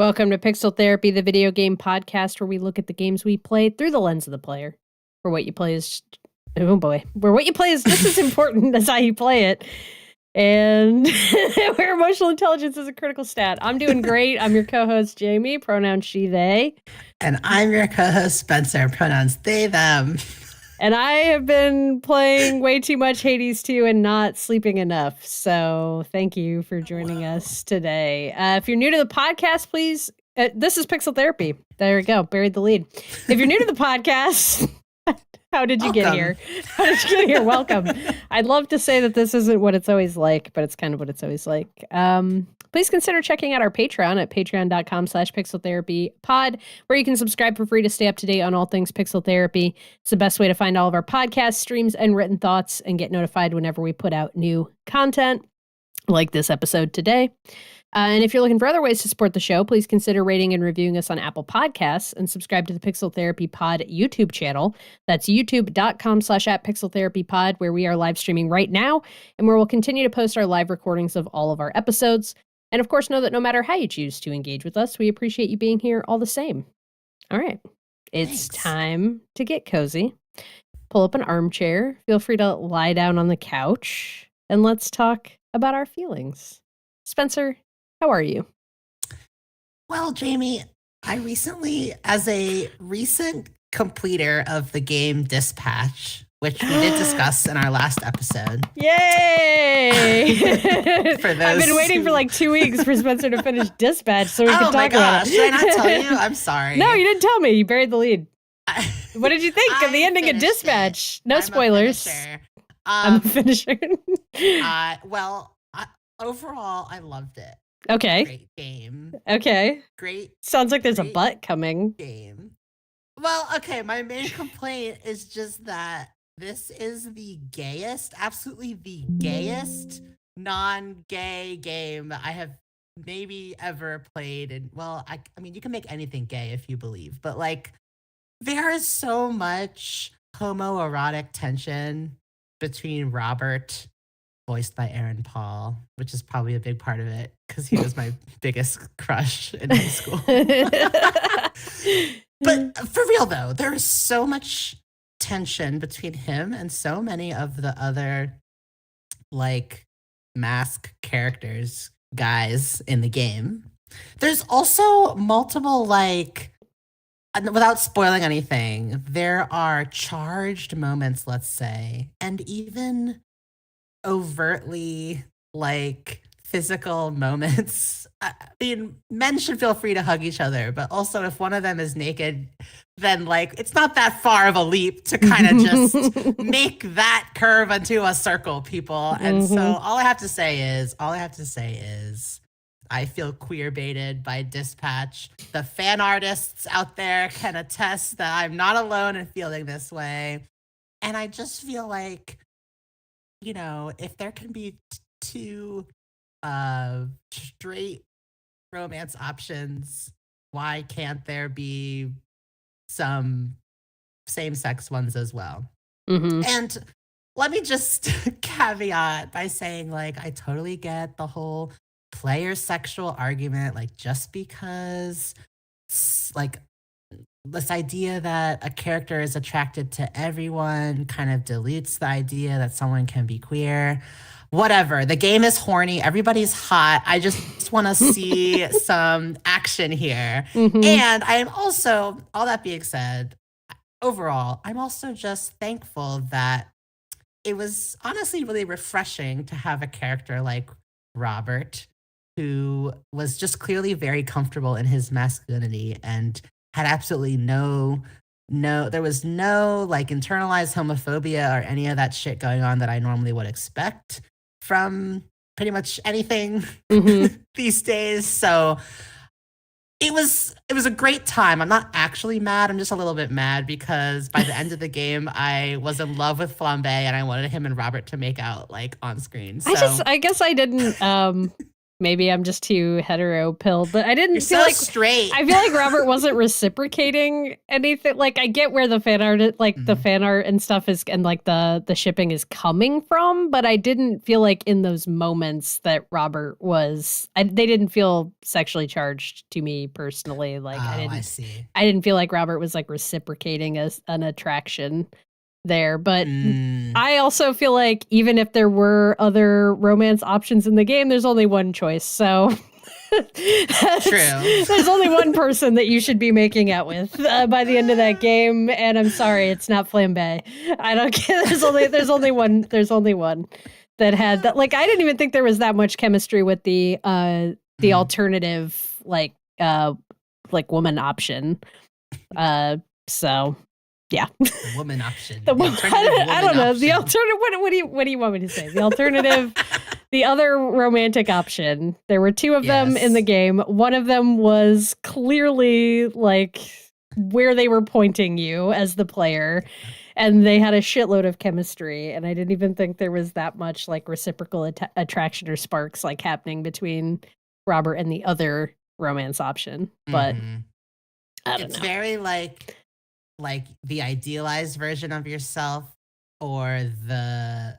Welcome to Pixel Therapy, the video game podcast where we look at the games we played through the lens of the player. Where what you play is, oh boy, where what you play is just as important as how you play it. And where emotional intelligence is a critical stat. I'm doing great. I'm your co-host, Jamie, pronouns she, they. And I'm your co-host, Spencer, pronouns they, them. And I have been playing way too much Hades 2 and not sleeping enough. So thank you for joining us today. If you're new to the podcast, please, this is Pixel Therapy. There we go. Buried the lead. If you're new to the podcast, how did you get here? How did you get here? Welcome. I'd love to say that this isn't what it's always like, but it's kind of what it's always like. Please consider checking out our Patreon at patreon.com/pixeltherapypod, where you can subscribe for free to stay up to date on all things Pixel Therapy. It's the best way to find all of our podcasts, streams, and written thoughts and get notified whenever we put out new content, like this episode today. And if you're looking for other ways to support the show, please consider rating and reviewing us on Apple Podcasts and subscribe to the Pixel Therapy Pod YouTube channel. That's youtube.com/@pixeltherapypod, where we are live streaming right now and where we'll continue to post our live recordings of all of our episodes. And of course, know that no matter how you choose to engage with us, we appreciate you being here all the same. All right. It's time to get cozy. Pull up an armchair. Feel free to lie down on the couch. And let's talk about our feelings. Spencer, how are you? Well, Jamie, I recently, as a recent completer of the game Dispatch, which we did discuss in our last episode. Yay! I've been waiting for like 2 weeks for Spencer to finish Dispatch so we can talk about it. Should I not tell you? I'm sorry. No, you didn't tell me. You buried the lead. What did you think of the ending of Dispatch? No spoilers. I'm a finisher. Overall, I loved it. Okay. Great game. Okay. Great. Sounds like there's a butt coming. Game. Well, okay, my main complaint is just that this is the gayest, absolutely the gayest non-gay game I have maybe ever played. And well, I mean, you can make anything gay if you believe, but like there is so much homoerotic tension between Robert, voiced by Aaron Paul, which is probably a big part of it because he was my biggest crush in high school. But for real, though, there is so much tension between him and so many of the other, like, mask characters, guys in the game. There's also multiple, like, without spoiling anything, there are charged moments, let's say, and even overtly, like, physical moments. I mean, men should feel free to hug each other, but also if one of them is naked, then like it's not that far of a leap to kind of just make that curve into a circle, people. And so all I have to say is I feel queer baited by Dispatch. The fan artists out there can attest that I'm not alone in feeling this way. And I just feel like, you know, if there can be two straight romance options, why can't there be some same-sex ones as well? And let me just caveat by saying, like, I totally get the whole player sexual argument, like, just because, like, this idea that a character is attracted to everyone kind of dilutes the idea that someone can be queer. Whatever. The game is horny. Everybody's hot. I just want to see some action here. And I am also, all that being said, overall, I'm also just thankful that it was honestly really refreshing to have a character like Robert, who was just clearly very comfortable in his masculinity and had absolutely there was no like internalized homophobia or any of that shit going on that I normally would expect from pretty much anything these days. So it was a great time. I'm not actually mad. I'm just a little bit mad because by the end of the game, I was in love with Flambe and I wanted him and Robert to make out like on screen. So I guess I didn't Maybe I'm just too hetero-pilled, but I didn't You're feel so like straight. I feel like Robert wasn't reciprocating anything. Like, I get where the fan art, the fan art and stuff is, and like the shipping is coming from, but I didn't feel like in those moments that Robert was. They didn't feel sexually charged to me personally. Like, I see. I didn't feel like Robert was like reciprocating an attraction there, but I also feel like even if there were other romance options in the game, there's only one choice. So true. There's only one person that you should be making out with by the end of that game, and I'm sorry, it's not Flambe. I don't care. There's only one. There's only one that had that. Like, I didn't even think there was that much chemistry with the alternative like woman option. So. Yeah. The woman option. I don't know. The alternative. What do you want me to say? The alternative. The other romantic option. There were two of them in the game. One of them was clearly like where they were pointing you as the player, and they had a shitload of chemistry. And I didn't even think there was that much like reciprocal attraction or sparks like happening between Robert and the other romance option. But I don't know. It's very like the idealized version of yourself or the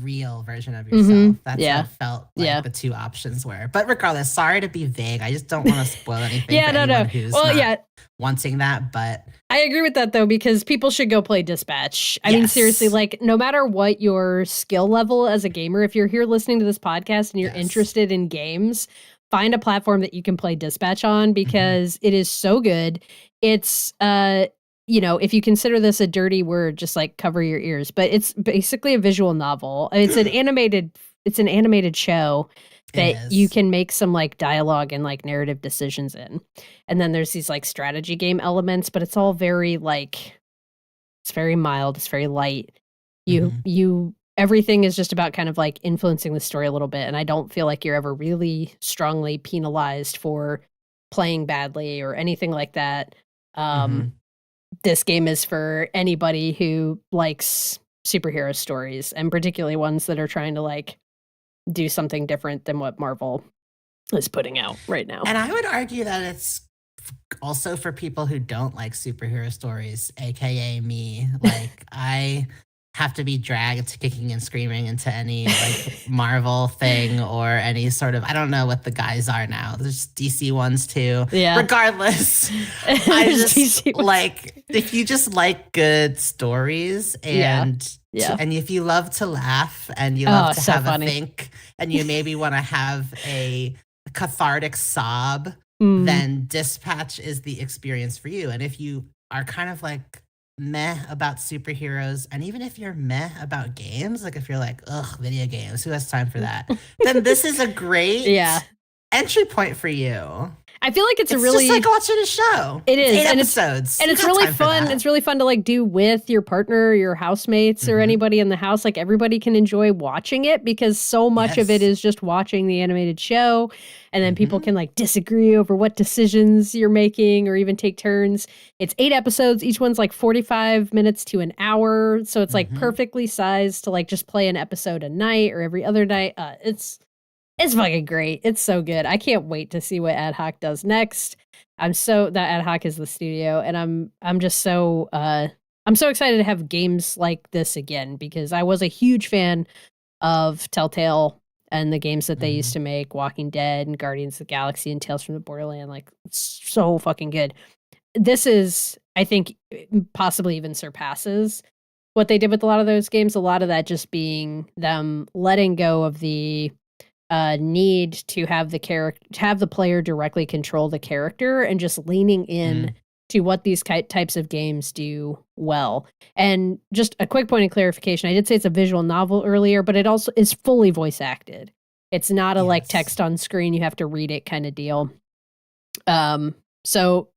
real version of yourself. That's what it felt like the two options were. But regardless, sorry to be vague. I just don't want to spoil anything for anyone who's not wanting that. But I agree with that, though, because people should go play Dispatch. I mean, seriously, like, no matter what your skill level as a gamer, if you're here listening to this podcast and you're interested in games, find a platform that you can play Dispatch on, because it is so good. It's you know, if you consider this a dirty word, just like cover your ears, but it's basically a visual novel. It's an animated show that you can make some like dialogue and like narrative decisions in. And then there's these like strategy game elements, but it's all very like, it's very mild. It's very light. Everything is just about kind of like influencing the story a little bit. And I don't feel like you're ever really strongly penalized for playing badly or anything like that. This game is for anybody who likes superhero stories, and particularly ones that are trying to like do something different than what Marvel is putting out right now. And I would argue that it's also for people who don't like superhero stories, aka me. Like, I have to be dragged kicking and screaming into any like Marvel thing or any sort of, I don't know what the guys are now. There's DC ones too. Yeah. Regardless, I just like, if you just like good stories and and if you love to laugh and you love to have a think and you maybe want to have a cathartic sob, then Dispatch is the experience for you. And if you are kind of like meh about superheroes, and even if you're meh about games, like if you're like, ugh, video games, who has time for that? Then this is a great entry point for you. I feel like it's really just like watching a show. It is, 8 episodes, and it's really fun. It's really fun to like do with your partner, your housemates, or anybody in the house. Like, everybody can enjoy watching it, because so much of it is just watching the animated show, and then people can like disagree over what decisions you're making, or even take turns. It's 8 episodes. Each one's like 45 minutes to an hour, so it's like perfectly sized to like just play an episode a night or every other night. It's fucking great. It's so good. I can't wait to see what Ad Hoc does next. That Ad Hoc is the studio, and I'm just so I'm so excited to have games like this again, because I was a huge fan of Telltale and the games that they used to make, Walking Dead and Guardians of the Galaxy and Tales from the Borderland. Like, it's so fucking good. This is, I think, possibly even surpasses what they did with a lot of those games. A lot of that just being them letting go of the need to have the player directly control the character, and just leaning in to what these types of games do well. And just a quick point of clarification, I did say it's a visual novel earlier, but it also is fully voice acted. It's not a like text on screen, you have to read it kind of deal. So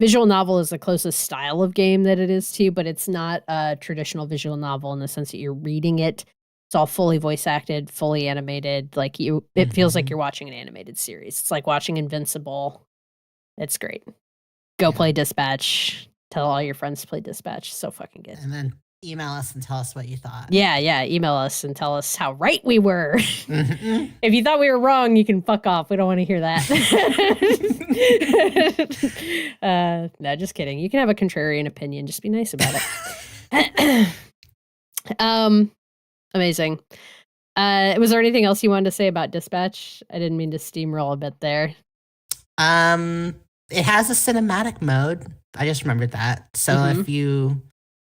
visual novel is the closest style of game that it is to, but it's not a traditional visual novel in the sense that you're reading it. It's all fully voice acted, fully animated. Like, it feels like you're watching an animated series. It's like watching Invincible. It's great. Go play Dispatch. Tell all your friends to play Dispatch. So fucking good. And then email us and tell us what you thought. Yeah. Email us and tell us how right we were. Mm-hmm. If you thought we were wrong, you can fuck off. We don't want to hear that. No, just kidding. You can have a contrarian opinion. Just be nice about it. Amazing. Was there anything else you wanted to say about Dispatch? I didn't mean to steamroll a bit there. It has a cinematic mode. I just remembered that. So if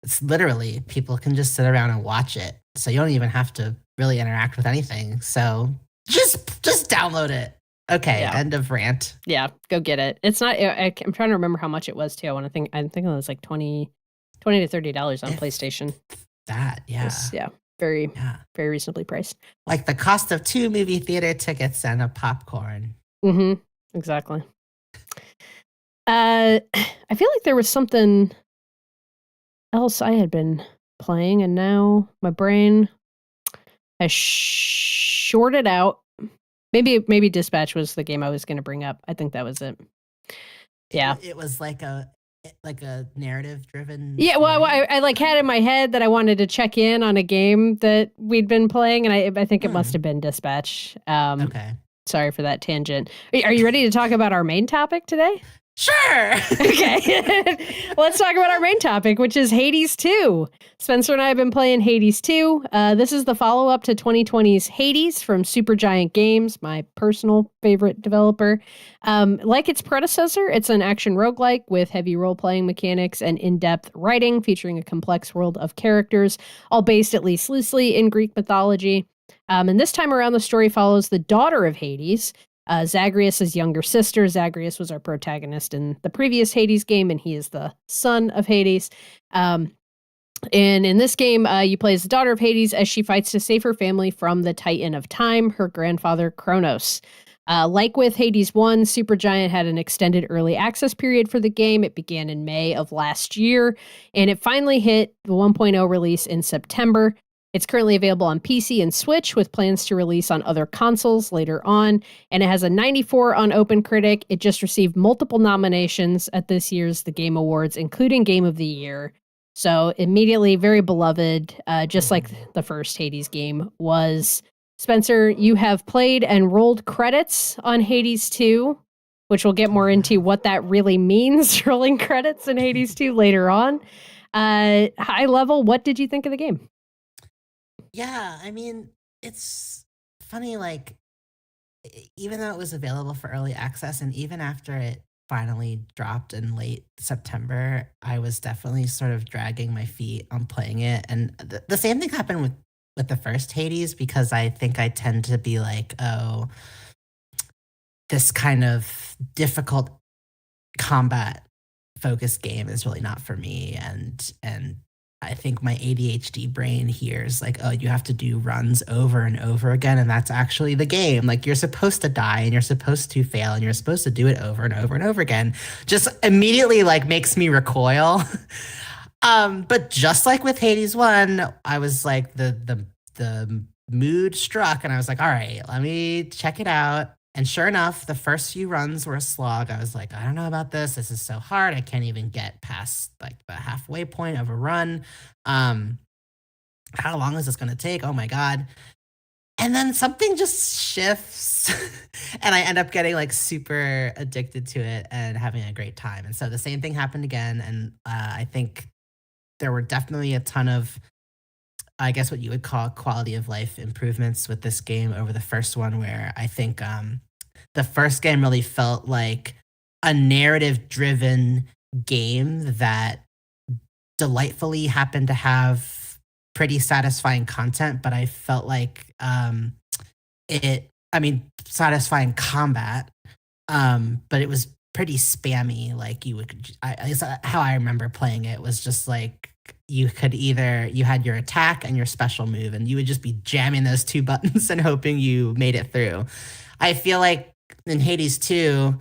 it's literally, people can just sit around and watch it. So you don't even have to really interact with anything. So just download it. Okay, end of rant. Yeah, go get it. It's not. I'm trying to remember how much it was too. I'm thinking it was like $20 to $30 on PlayStation. That very reasonably priced. Like the cost of 2 movie theater tickets and a popcorn. Exactly. I feel like there was something else I had been playing, and now my brain has shorted out. Maybe Dispatch was the game I was going to bring up. I think that was it. Yeah, it was like a narrative driven. Yeah, well, I like had in my head that I wanted to check in on a game that we'd been playing, and I think it must have been Dispatch. Okay. Sorry for that tangent. Are you ready to talk about our main topic today? Sure. Okay. Let's talk about our main topic, which is Hades 2. Spencer and I have been playing Hades 2. This is the follow-up to 2020's Hades from Supergiant Games, my personal favorite developer. Like its predecessor, it's an action roguelike with heavy role-playing mechanics and in-depth writing, featuring a complex world of characters, all based at least loosely in Greek mythology. And this time around, the story follows the daughter of Hades, Zagreus' younger sister. Zagreus was our protagonist in the previous Hades game, and he is the son of Hades. And in this game, you play as the daughter of Hades as she fights to save her family from the Titan of Time, her grandfather Kronos. Like with Hades 1, Supergiant had an extended early access period for the game. It began in May of last year, and it finally hit the 1.0 release in September. It's currently available on PC and Switch, with plans to release on other consoles later on, and it has a 94 on OpenCritic. It just received multiple nominations at this year's The Game Awards, including Game of the Year. So immediately very beloved, just like the first Hades game was. Spencer, you have played and rolled credits on Hades 2, which we'll get more into what that really means, rolling credits in Hades 2 later on. High level, what did you think of the game? Yeah, I mean, it's funny, like, even though it was available for early access, and even after it finally dropped in late September, I was definitely sort of dragging my feet on playing it. And the same thing happened with the first Hades, because I think I tend to be like, oh, this kind of difficult combat focused game is really not for me. And I think my ADHD brain hears like, oh, you have to do runs over and over again. And that's actually the game. Like, you're supposed to die and you're supposed to fail and you're supposed to do it over and over and over again. Just immediately like makes me recoil. But just like with Hades 1, I was like, the mood struck and I was like, all right, let me check it out. And sure enough, the first few runs were a slog. I was like, I don't know about this. This is so hard. I can't even get past like the halfway point of a run. How long is this going to take? Oh my God. And then something just shifts and I end up getting like super addicted to it and having a great time. And so the same thing happened again. And I think there were definitely a ton of, I guess, what you would call quality of life improvements with this game over the first one, where I think the first game really felt like a narrative-driven game that delightfully happened to have pretty satisfying content, but I felt like satisfying combat, but it was pretty spammy. Like how I remember playing it was just like, you had your attack and your special move, and you would just be jamming those two buttons and hoping you made it through. I feel like in Hades 2,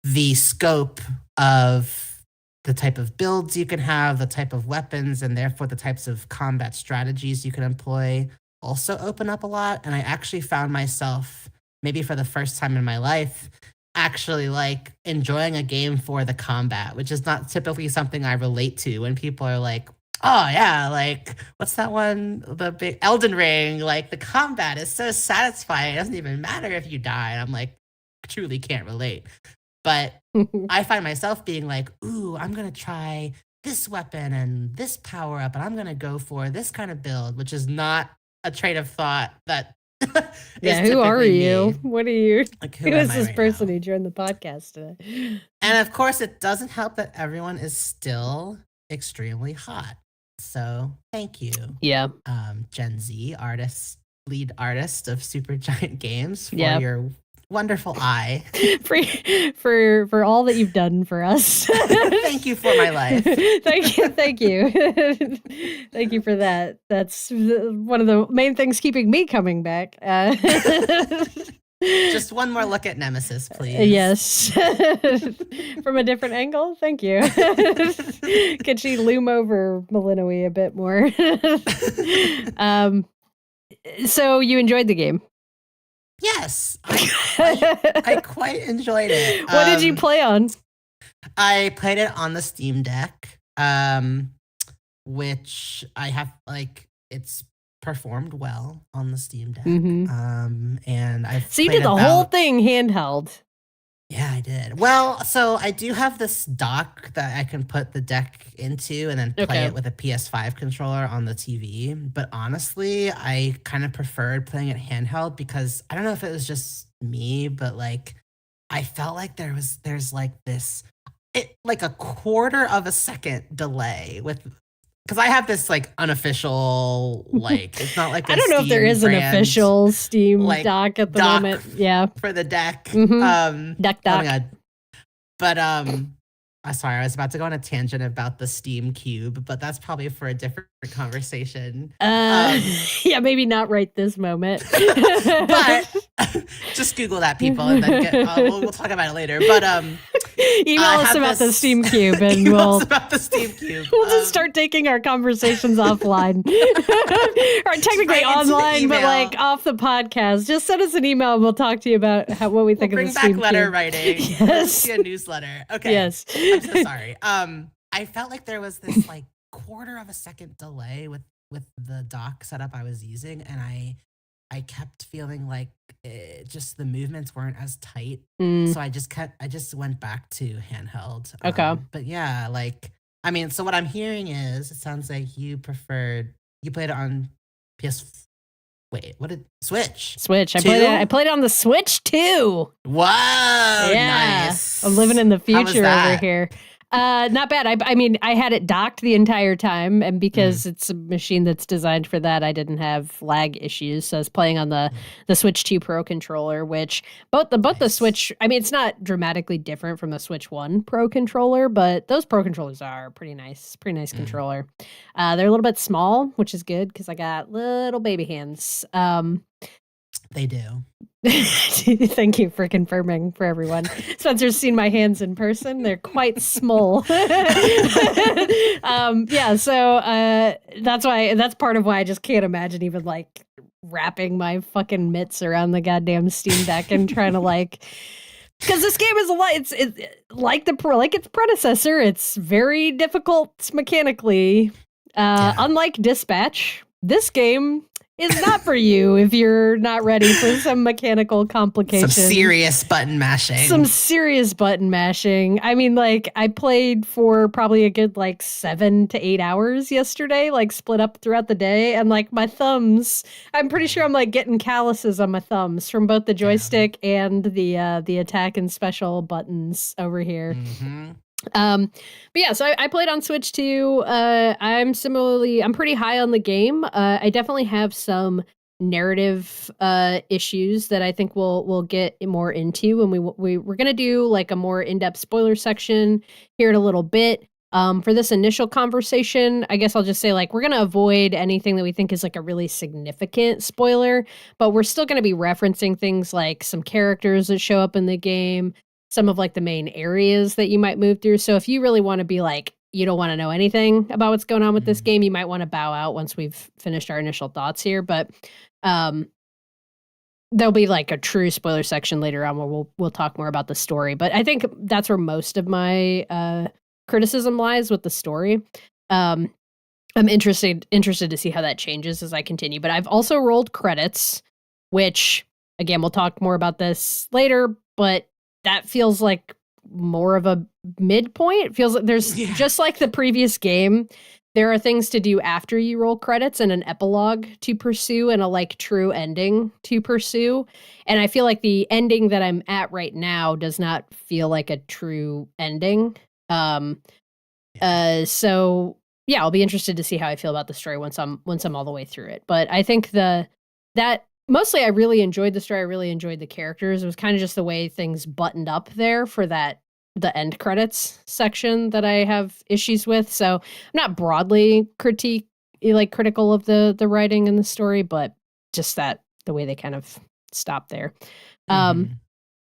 the scope of the type of builds you can have, the type of weapons, and therefore the types of combat strategies you can employ also open up a lot. And I actually found myself, maybe for the first time in my life, actually like enjoying a game for the combat, which is not typically something I relate to when people are like, Oh yeah, like what's that one? The big Elden Ring. Like the combat is so satisfying. It doesn't even matter if you die. And I'm like, truly can't relate. But I find myself being like, ooh, I'm gonna try this weapon and this power up, and I'm gonna go for this kind of build, which is not a train of thought that is who are typically you? me. What are you? Like, Who is this person who joined the podcast today? And of course, it doesn't help that everyone is still extremely hot. So thank you, Yeah. Gen Z artist, lead artist of Supergiant Games, for your wonderful eye. for all that you've done for us. Thank you for my life. Thank you. Thank you for that. That's one of the main things keeping me coming back. Just one more look at Nemesis, please. Yes. From a different angle. Thank you. Could she loom over Malinois a bit more? So you enjoyed the game? Yes, I quite enjoyed it. What did you play on? I played it on the Steam Deck, which I have, like, it's performed well on the Steam Deck. And I've So you did the whole thing handheld. Yeah, I did. Well, so I do have this dock that I can put the deck into and then play it with a PS5 controller on the TV. But honestly, I kind of preferred playing it handheld because I don't know if it was just me, but like I felt like there's like this like a quarter of a second delay with, because I have this like unofficial, like it's not like I don't know if there is an official Steam like, dock at the moment. Yeah, for the deck. Duck dock. Oh my God. But I'm sorry, I was about to go on a tangent about the Steam Cube, but that's probably for a different conversation. Yeah, maybe not right this moment. But just Google that, people, and then we'll talk about it later. But email us about the Steam Cube, and we'll about the Steam Cube. We'll just start taking our conversations offline, or technically online, but like off the podcast. Just send us an email, and we'll talk to you about what we think of the Steam Cube. Bring back letter writing. Yes, a newsletter. Okay. Yes. I'm so sorry. I felt like there was this like quarter of a second delay with the dock setup I was using, and I kept feeling like just the movements weren't as tight. So I just went back to handheld. Okay. But yeah, like, I mean, so what I'm hearing is, it sounds like you played it on Switch? Switch. I played it on the Switch too. Wow. Yeah. Nice. I'm living in the future over here. Not bad. I mean, I had it docked the entire time, and because it's a machine that's designed for that, I didn't have lag issues. So I was playing on the Switch 2 Pro controller, which both the Switch, I mean, it's not dramatically different from the Switch 1 Pro controller, but those Pro controllers are pretty nice controller. They're a little bit small, which is good because I got little baby hands. They do. Thank you for confirming for everyone. Spencer's seen my hands in person. They're quite small. Yeah, so that's part of why I just can't imagine even like wrapping my fucking mitts around the goddamn Steam Deck and trying to like, because this game is it's like its predecessor. It's very difficult mechanically. Unlike Dispatch, this game is not for you if you're not ready for some mechanical complications. Some serious button mashing. I mean, like, I played for probably a good, like, 7 to 8 hours yesterday, like, split up throughout the day. And, like, my thumbs, I'm pretty sure I'm, like, getting calluses on my thumbs from both the joystick and the attack and special buttons over here. But yeah, so I played on Switch too. I'm pretty high on the game. I definitely have some narrative issues that I think we'll get more into, and we're gonna do like a more in-depth spoiler section here in a little bit. For this initial conversation, I guess I'll just say, like, we're gonna avoid anything that we think is like a really significant spoiler, but we're still gonna be referencing things like some characters that show up in the game, some of like the main areas that you might move through. So if you really want to be like, you don't want to know anything about what's going on with this game, you might want to bow out once we've finished our initial thoughts here. But there'll be like a true spoiler section later on where we'll talk more about the story. But I think that's where most of my criticism lies, with the story. I'm interested to see how that changes as I continue. But I've also rolled credits, which, again, we'll talk more about this later, but that feels like more of a midpoint. It feels like there's, just like the previous game, there are things to do after you roll credits and an epilogue to pursue and a like true ending to pursue. And I feel like the ending that I'm at right now does not feel like a true ending. So yeah, I'll be interested to see how I feel about the story once I'm all the way through it. But I think that mostly I really enjoyed the story. I really enjoyed the characters. It was kind of just the way things buttoned up there for the end credits section that I have issues with. So I'm not broadly critical of the writing and the story, but just that the way they kind of stopped there. The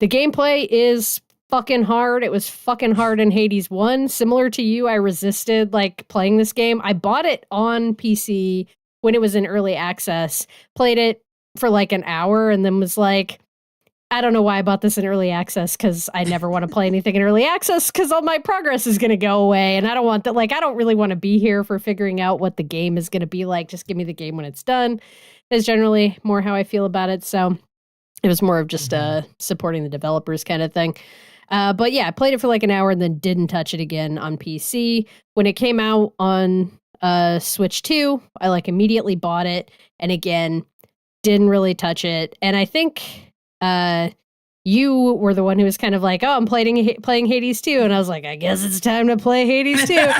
gameplay is fucking hard. It was fucking hard in Hades 1. Similar to you, I resisted like playing this game. I bought it on PC when it was in early access, played it for like an hour, and then was like, I don't know why I bought this in early access, because I never want to play anything in early access because all my progress is going to go away, and I don't want that. Like, I don't really want to be here for figuring out what the game is going to be like. Just give me the game when it's done is generally more how I feel about it. So it was more of just supporting the developers kind of thing. But yeah, I played it for like an hour and then didn't touch it again on PC. When it came out on Switch 2, I like immediately bought it, and again, didn't really touch it. And I think you were the one who was kind of like, oh, I'm playing Hades 2. And I was like, I guess it's time to play Hades 2.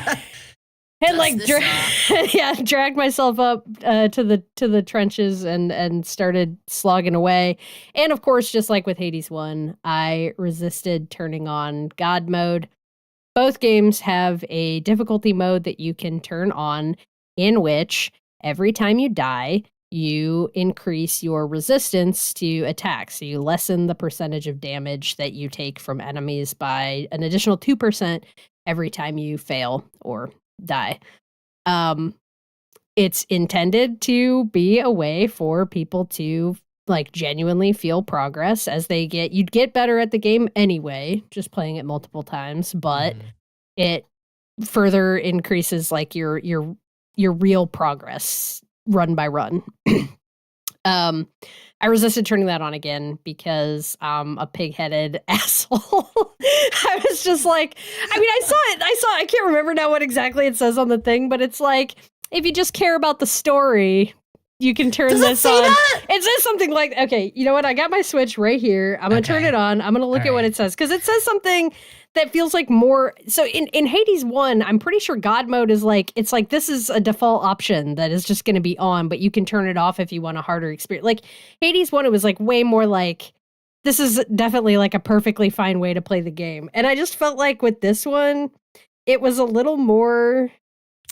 And like, dragged myself up to the trenches and started slogging away. And of course, just like with Hades 1, I resisted turning on God mode. Both games have a difficulty mode that you can turn on, in which every time you die, you increase your resistance to attacks. So you lessen the percentage of damage that you take from enemies by an additional 2% every time you fail or die. It's intended to be a way for people to like genuinely feel progress as you'd get better at the game anyway, just playing it multiple times, but it further increases like your real progress run by run. I resisted turning that on again because I'm a pig-headed asshole. I was just like, I mean, I can't remember now what exactly it says on the thing, but it's like, if you just care about the story, you can turn this on. It says something like, okay, you know what? I got my Switch right here. I'm going to turn it on. I'm going to look at what it says. Because it says something that feels like more. So in Hades 1, I'm pretty sure God mode is like, it's like, this is a default option that is just going to be on, but you can turn it off if you want a harder experience. Like Hades 1, it was like way more like, this is definitely like a perfectly fine way to play the game. And I just felt like with this one, it was a little more.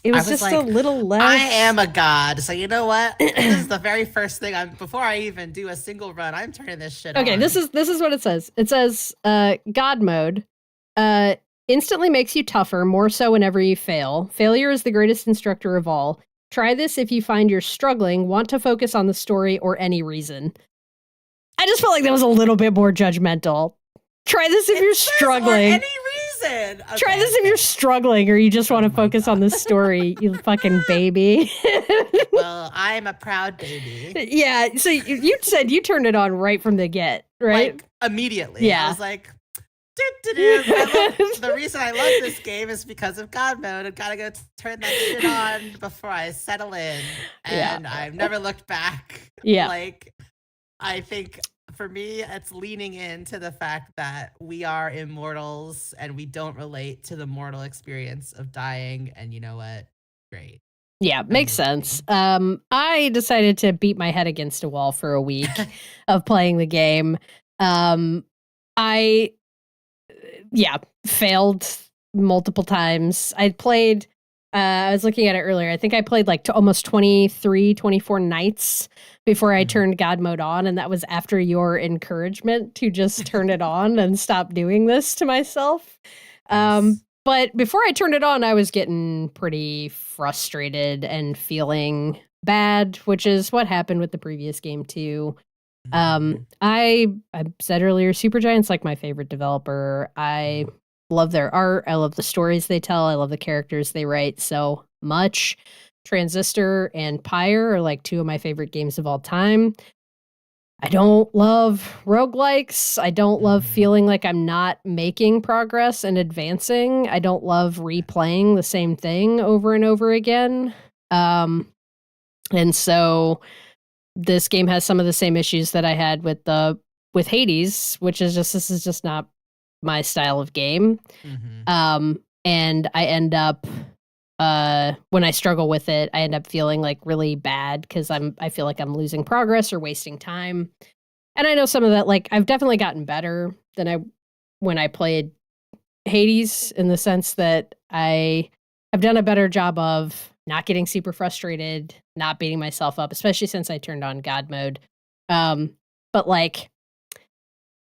It was just like, a little less. I am a god, so you know what? This is the very first thing before I even do a single run, I'm turning this shit on. Okay, this is what it says. It says, God mode instantly makes you tougher, more so whenever you fail. Failure is the greatest instructor of all. Try this if you find you're struggling, want to focus on the story, or any reason. I just felt like that was a little bit more judgmental. Try this if you're struggling. Or any reason. Okay. Try this if you're struggling or you just want to focus on the story, you fucking baby. Well, I'm a proud baby. Yeah, so you said you turned it on right from the get, right? Like, immediately. Yeah. I was like, the reason I love this game is because of God mode. I've got to go turn that shit on before I settle in. And I've never looked back. Yeah. Like, I think for me, it's leaning into the fact that we are immortals and we don't relate to the mortal experience of dying. And you know what? Great. Yeah, makes sense. I decided to beat my head against a wall for a week of playing the game. I failed multiple times. I played, I was looking at it earlier. I think I played like almost 24 nights before I turned God mode on. And that was after your encouragement to just turn it on and stop doing this to myself. But before I turned it on, I was getting pretty frustrated and feeling bad, which is what happened with the previous game too. I said earlier, Supergiant's like my favorite developer. I love their art. I love the stories they tell. I love the characters they write so much. Transistor and Pyre are like two of my favorite games of all time. I don't love roguelikes. I don't love feeling like I'm not making progress and advancing. I don't love replaying the same thing over and over again. And so this game has some of the same issues that I had with Hades, which is just, this is just not my style of game. And I end up when I struggle with it, I end up feeling like really bad because I feel like I'm losing progress or wasting time. And I know some of that, like I've definitely gotten better than when I played Hades, in the sense that I have done a better job of not getting super frustrated, not beating myself up, especially since I turned on God mode. But like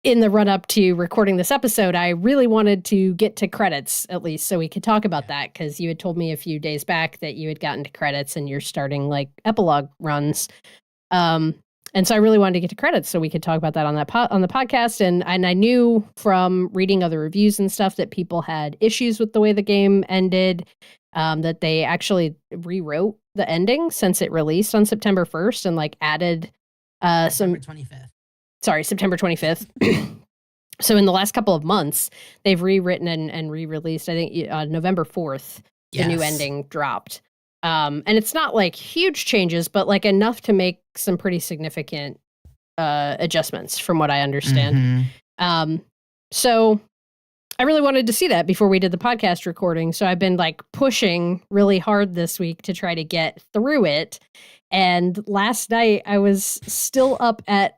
in the run up to recording this episode, I really wanted to get to credits at least so we could talk about that, because you had told me a few days back that you had gotten to credits and you're starting like epilogue runs. And so I really wanted to get to credits so we could talk about that on the podcast. And I knew from reading other reviews and stuff that people had issues with the way the game ended, that they actually rewrote the ending since it released on September 1st and like added September 25th. Sorry, September 25th. So in the last couple of months, they've rewritten and re-released, I think November 4th, the new ending dropped. And it's not like huge changes, but like enough to make some pretty significant adjustments from what I understand. So I really wanted to see that before we did the podcast recording. So I've been like pushing really hard this week to try to get through it. And last night I was still up at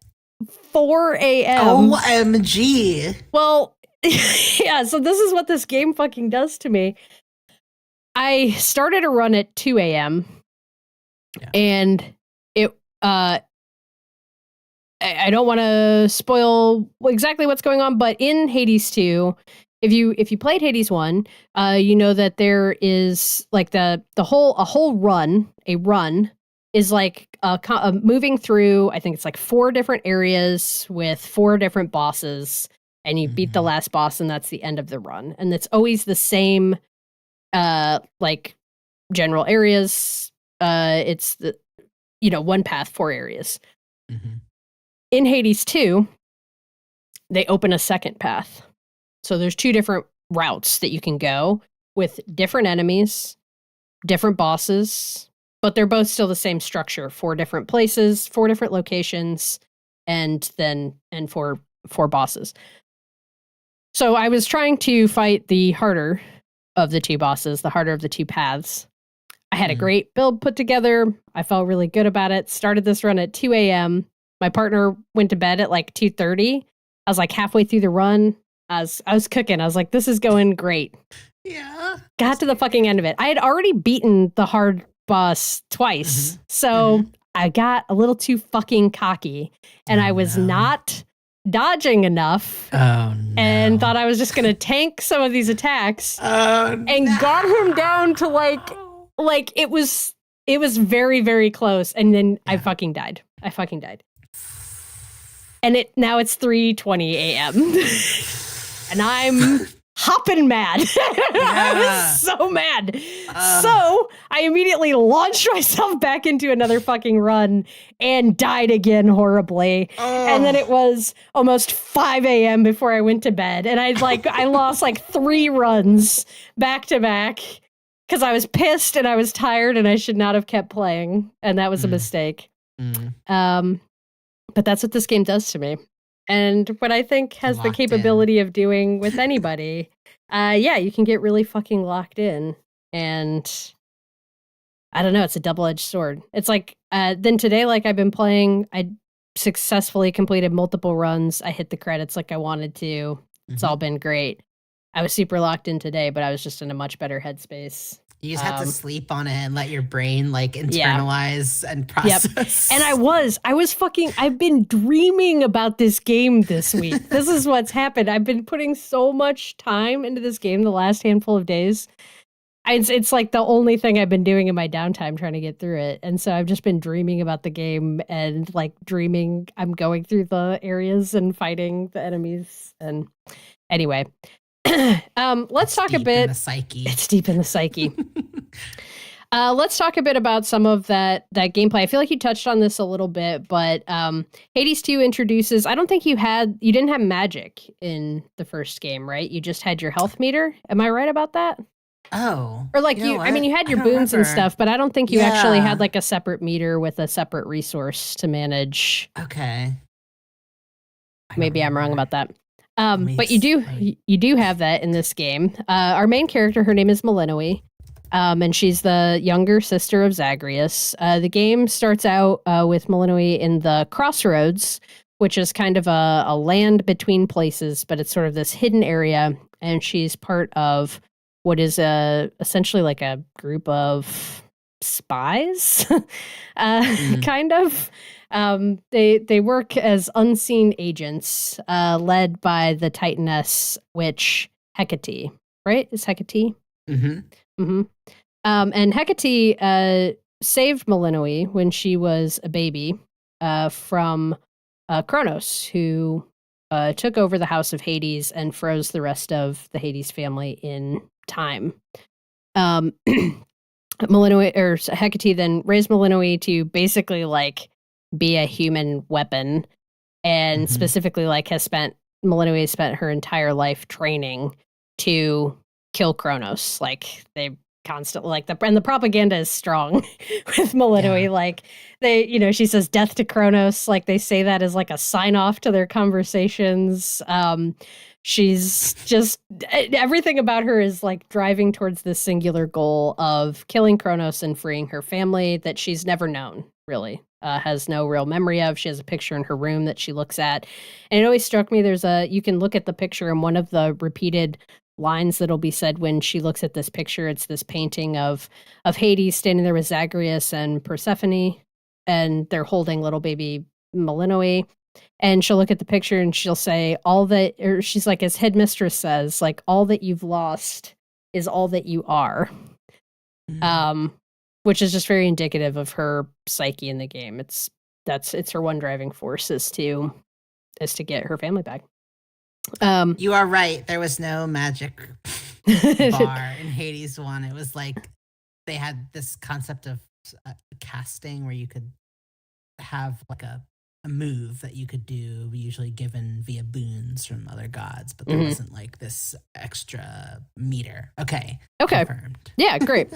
4 a.m. OMG. Well, yeah, so this is what this game fucking does to me. I started a run at 2 a.m. And it I don't want to spoil exactly what's going on, but in Hades 2, if you played Hades 1, you know that there is like a run is like moving through, I think it's like 4 different areas with 4 different bosses, and you beat the last boss, and that's the end of the run. And it's always the same, like general areas. It's the, one path, 4 areas. In Hades 2, they open a second path. So there's 2 different routes that you can go with different enemies, different bosses, but they're both still the same structure. 4 different places, 4 different locations, and 4 bosses. So I was trying to fight the harder of the 2 bosses, the harder of the 2 paths. I had a great build put together. I felt really good about it. Started this run at 2 a.m. My partner went to bed at like 2:30. I was like halfway through the run. I was cooking. I was like, this is going great. Yeah. Got to the fucking end of it. I had already beaten the hard boss twice. So I got a little too fucking cocky, and I was not dodging enough and thought I was just going to tank some of these attacks and got him down to like it was very, very close. And then I fucking died. And now it's 3:20 a.m. and I'm hopping mad. I was so mad. So I immediately launched myself back into another fucking run and died again horribly. And then it was almost 5 a.m. before I went to bed. And I lost like 3 runs back to back because I was pissed and I was tired and I should not have kept playing. And that was a mistake. But that's what this game does to me. And what I think has the capability of doing with anybody. You can get really fucking locked in. And I don't know, it's a double-edged sword. It's like, then today, like I've been playing, I successfully completed multiple runs. I hit the credits like I wanted to. It's all been great. I was super locked in today, but I was just in a much better headspace. You just have to sleep on it and let your brain like internalize and process. And I've been dreaming about this game this week. This is what's happened. I've been putting so much time into this game the last handful of days. It's like the only thing I've been doing in my downtime trying to get through it. And so I've just been dreaming about the game and like dreaming I'm going through the areas and fighting the enemies. And anyway, let's talk a bit. It's deep in the psyche. It's deep in the psyche. Let's talk a bit about some of that gameplay. I feel like you touched on this a little bit, but Hades 2 introduces. I don't think you didn't have magic in the first game, right? You just had your health meter. Am I right about that? Oh. Or like you had your boons and stuff, but I don't think you actually had like a separate meter with a separate resource to manage. Okay. Maybe I'm wrong about that. But you do have that in this game. Our main character, her name is Malinoe. And she's the younger sister of Zagreus. The game starts out with Malinoe in the Crossroads, which is kind of a land between places, but it's sort of this hidden area. And she's part of what is essentially like a group of spies, kind of. They work as unseen agents, led by the Titaness witch Hecate. Right? Is Hecate? Mm-hmm. Mm-hmm. And Hecate saved Malinoe when she was a baby from Kronos, who took over the House of Hades and froze the rest of the Hades family in time. Malinoe, or Hecate, then raised Malinoe to basically like be a human weapon, and specifically like Malinoe has spent her entire life training to kill Kronos. Like they constantly and the propaganda is strong with Malinoe. Yeah. Like she says death to Kronos. Like they say that as like a sign off to their conversations. She's just everything about her is like driving towards this singular goal of killing Kronos and freeing her family that she's never known, really. Has no real memory of. She has a picture in her room that she looks at. And it always struck me, you can look at the picture, and one of the repeated lines that'll be said when she looks at this picture, it's this painting of Hades standing there with Zagreus and Persephone, and they're holding little baby Malinoe. And she'll look at the picture and she'll say, she's like, as headmistress says, like, all that you've lost is all that you are. Which is just very indicative of her psyche in the game. It's her one driving force is to get her family back. You are right. There was no magic bar in Hades 1. It was like they had this concept of casting where you could have like a move that you could do, usually given via boons from other gods, but there wasn't like this extra meter. Okay. Confirmed. Yeah, great.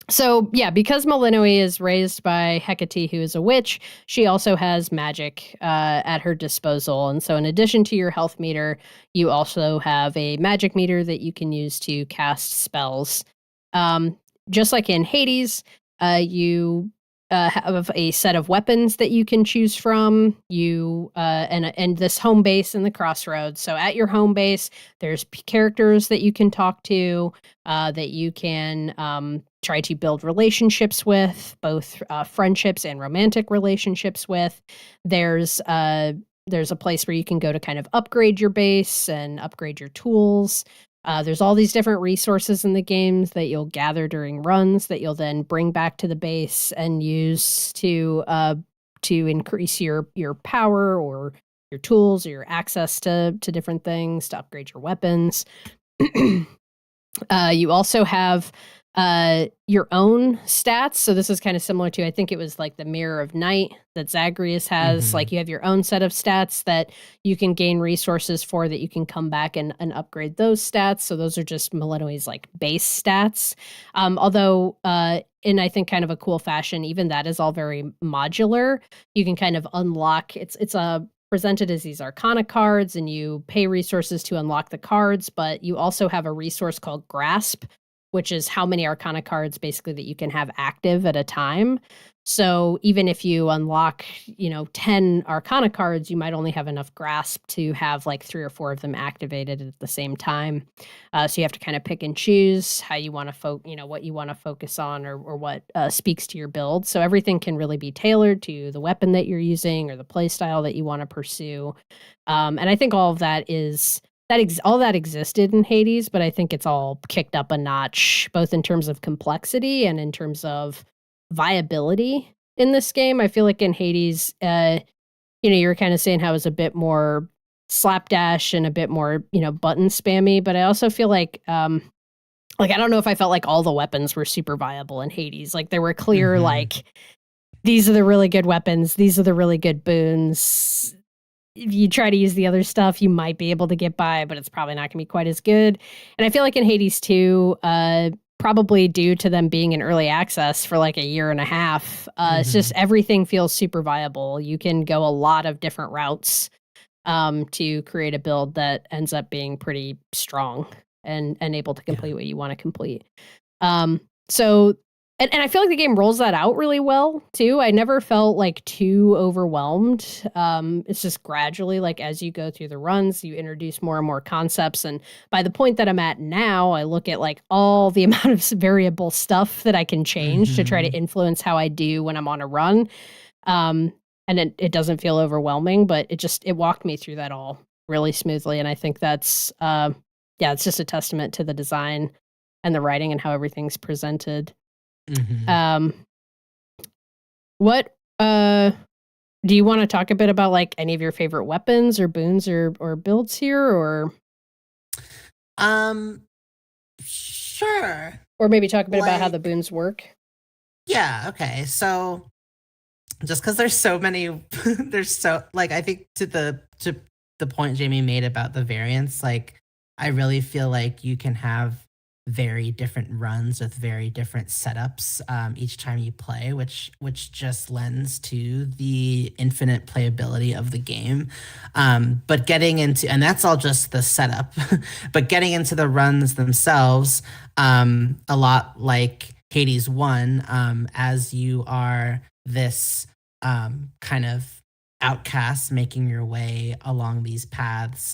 So, yeah, because Malinoe is raised by Hecate, who is a witch, she also has magic at her disposal. And so in addition to your health meter, you also have a magic meter that you can use to cast spells. Just like in Hades, you have a set of weapons that you can choose from. You and this home base in the Crossroads. So at your home base, there's characters that you can talk to, that you can try to build relationships with, both friendships and romantic relationships with. There's a place where you can go to kind of upgrade your base and upgrade your tools. There's all these different resources in the games that you'll gather during runs that you'll then bring back to the base and use to increase your power or your tools or your access to different things, to upgrade your weapons. You also have your own stats. So this is kind of similar to, I think it was like the Mirror of Night that Zagreus has. Like you have your own set of stats that you can gain resources for, that you can come back and upgrade those stats. So those are just Malinoe's like base stats. Although in I think kind of a cool fashion, even that is all very modular. You can kind of unlock, it's presented as these Arcana cards, and you pay resources to unlock the cards, but you also have a resource called Grasp, which is how many Arcana cards basically that you can have active at a time. So even if you unlock, 10 Arcana cards, you might only have enough Grasp to have like 3 or 4 of them activated at the same time. So you have to kind of pick and choose how you want to what you want to focus on, or what speaks to your build. So everything can really be tailored to the weapon that you're using or the play style that you want to pursue. And I think all of that is all that existed in Hades, but I think it's all kicked up a notch, both in terms of complexity and in terms of viability in this game. I feel like in Hades, you were kind of saying how it was a bit more slapdash and a bit more, button spammy, but I also feel like like, I don't know if I felt like all the weapons were super viable in Hades. Like, there were clear, like, these are the really good weapons. These are the really good boons. If you try to use the other stuff, you might be able to get by, but it's probably not going to be quite as good. And I feel like in Hades 2, probably due to them being in early access for like a year and a half, it's just everything feels super viable. You can go a lot of different routes to create a build that ends up being pretty strong and able to complete what you want to complete. So and I feel like the game rolls that out really well too. I never felt like too overwhelmed. It's just gradually, like as you go through the runs, you introduce more and more concepts. And by the point that I'm at now, I look at like all the amount of variable stuff that I can change to try to influence how I do when I'm on a run. And it doesn't feel overwhelming, but it walked me through that all really smoothly. And I think that's, it's just a testament to the design and the writing and how everything's presented. What do you want to talk a bit about, like any of your favorite weapons or boons or builds here, or sure, or maybe talk a bit about how the boons work? Yeah, okay. So just because there's so many there's so, like, I think to the point Jamie made about the variants, like I really feel like you can have very different runs with very different setups each time you play, which just lends to the infinite playability of the game. But getting into, and that's all just the setup, but getting into the runs themselves, a lot like Hades 1, as you are this kind of outcasts making your way along these paths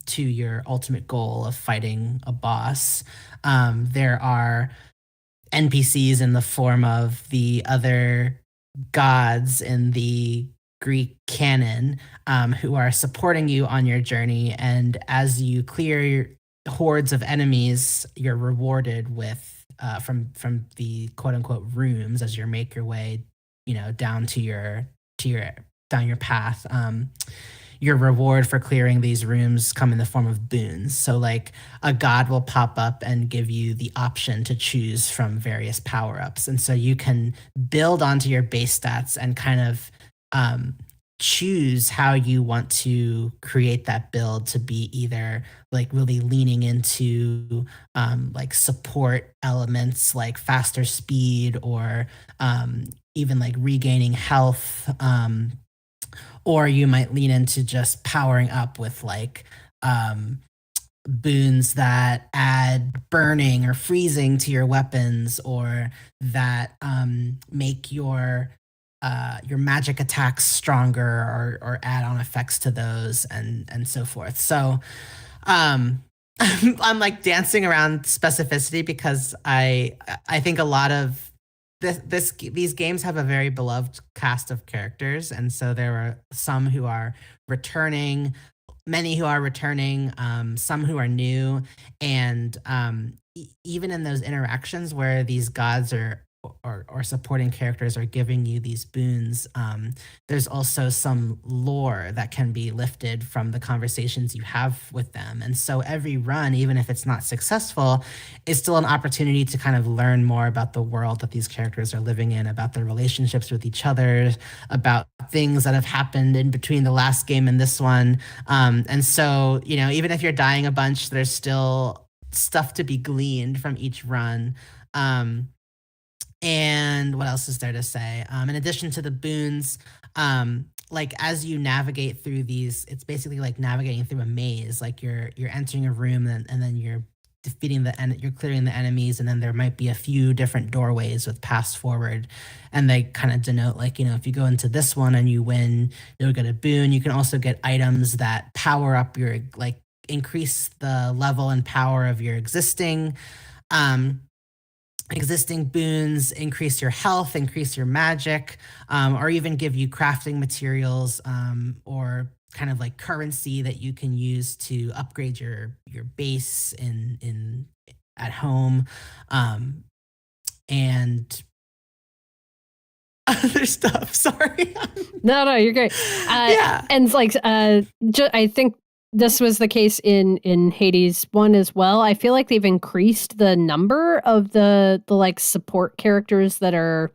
to your ultimate goal of fighting a boss. There are NPCs in the form of the other gods in the Greek canon who are supporting you on your journey. And as you clear hordes of enemies, you're rewarded with from the quote unquote rooms as you make your way, down to your down your path. Your reward for clearing these rooms come in the form of boons. So like a god will pop up and give you the option to choose from various power-ups. And so you can build onto your base stats and kind of choose how you want to create that build to be either like really leaning into like support elements like faster speed, or even like regaining health, or you might lean into just powering up with like boons that add burning or freezing to your weapons, or that make your magic attacks stronger, or add on effects to those, and so forth. So I'm like dancing around specificity because I think a lot of these games have a very beloved cast of characters, and so there are some who are returning, many who are returning, some who are new, and even in those interactions where these gods or supporting characters are giving you these boons, there's also some lore that can be lifted from the conversations you have with them. And so every run, even if it's not successful, is still an opportunity to kind of learn more about the world that these characters are living in, about their relationships with each other, about things that have happened in between the last game and this one. And so, even if you're dying a bunch, there's still stuff to be gleaned from each run. And what else is there to say? In addition to the boons, like as you navigate through these, it's basically like navigating through a maze. Like you're entering a room, and then you're defeating you're clearing the enemies, and then there might be a few different doorways with paths forward, and they kind of denote like, if you go into this one and you win, you'll get a boon. You can also get items that power up your, like, increase the level and power of your existing boons, increase your health, increase your magic, or even give you crafting materials, or kind of like currency that you can use to upgrade your base in at home, and other stuff. Sorry. No, you're great. Yeah, and it's like I think this was the case in Hades 1 as well. I feel like they've increased the number of the like support characters that are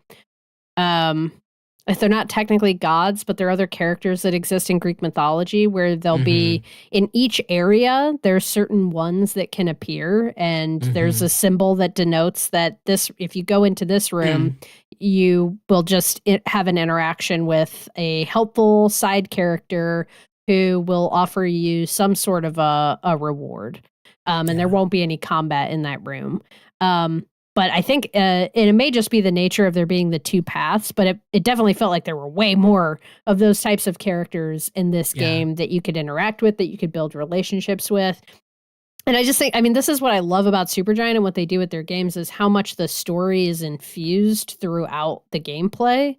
if they're not technically gods, but there are other characters that exist in Greek mythology where they'll be in each area, there's certain ones that can appear, and there's a symbol that denotes that this, if you go into this room, you will just have an interaction with a helpful side character who will offer you some sort of a reward. And there won't be any combat in that room. But I think it may just be the nature of there being the two paths, but it definitely felt like there were way more of those types of characters in this game that you could interact with, that you could build relationships with. And I just think, I mean, this is what I love about Supergiant and what they do with their games is how much the story is infused throughout the gameplay.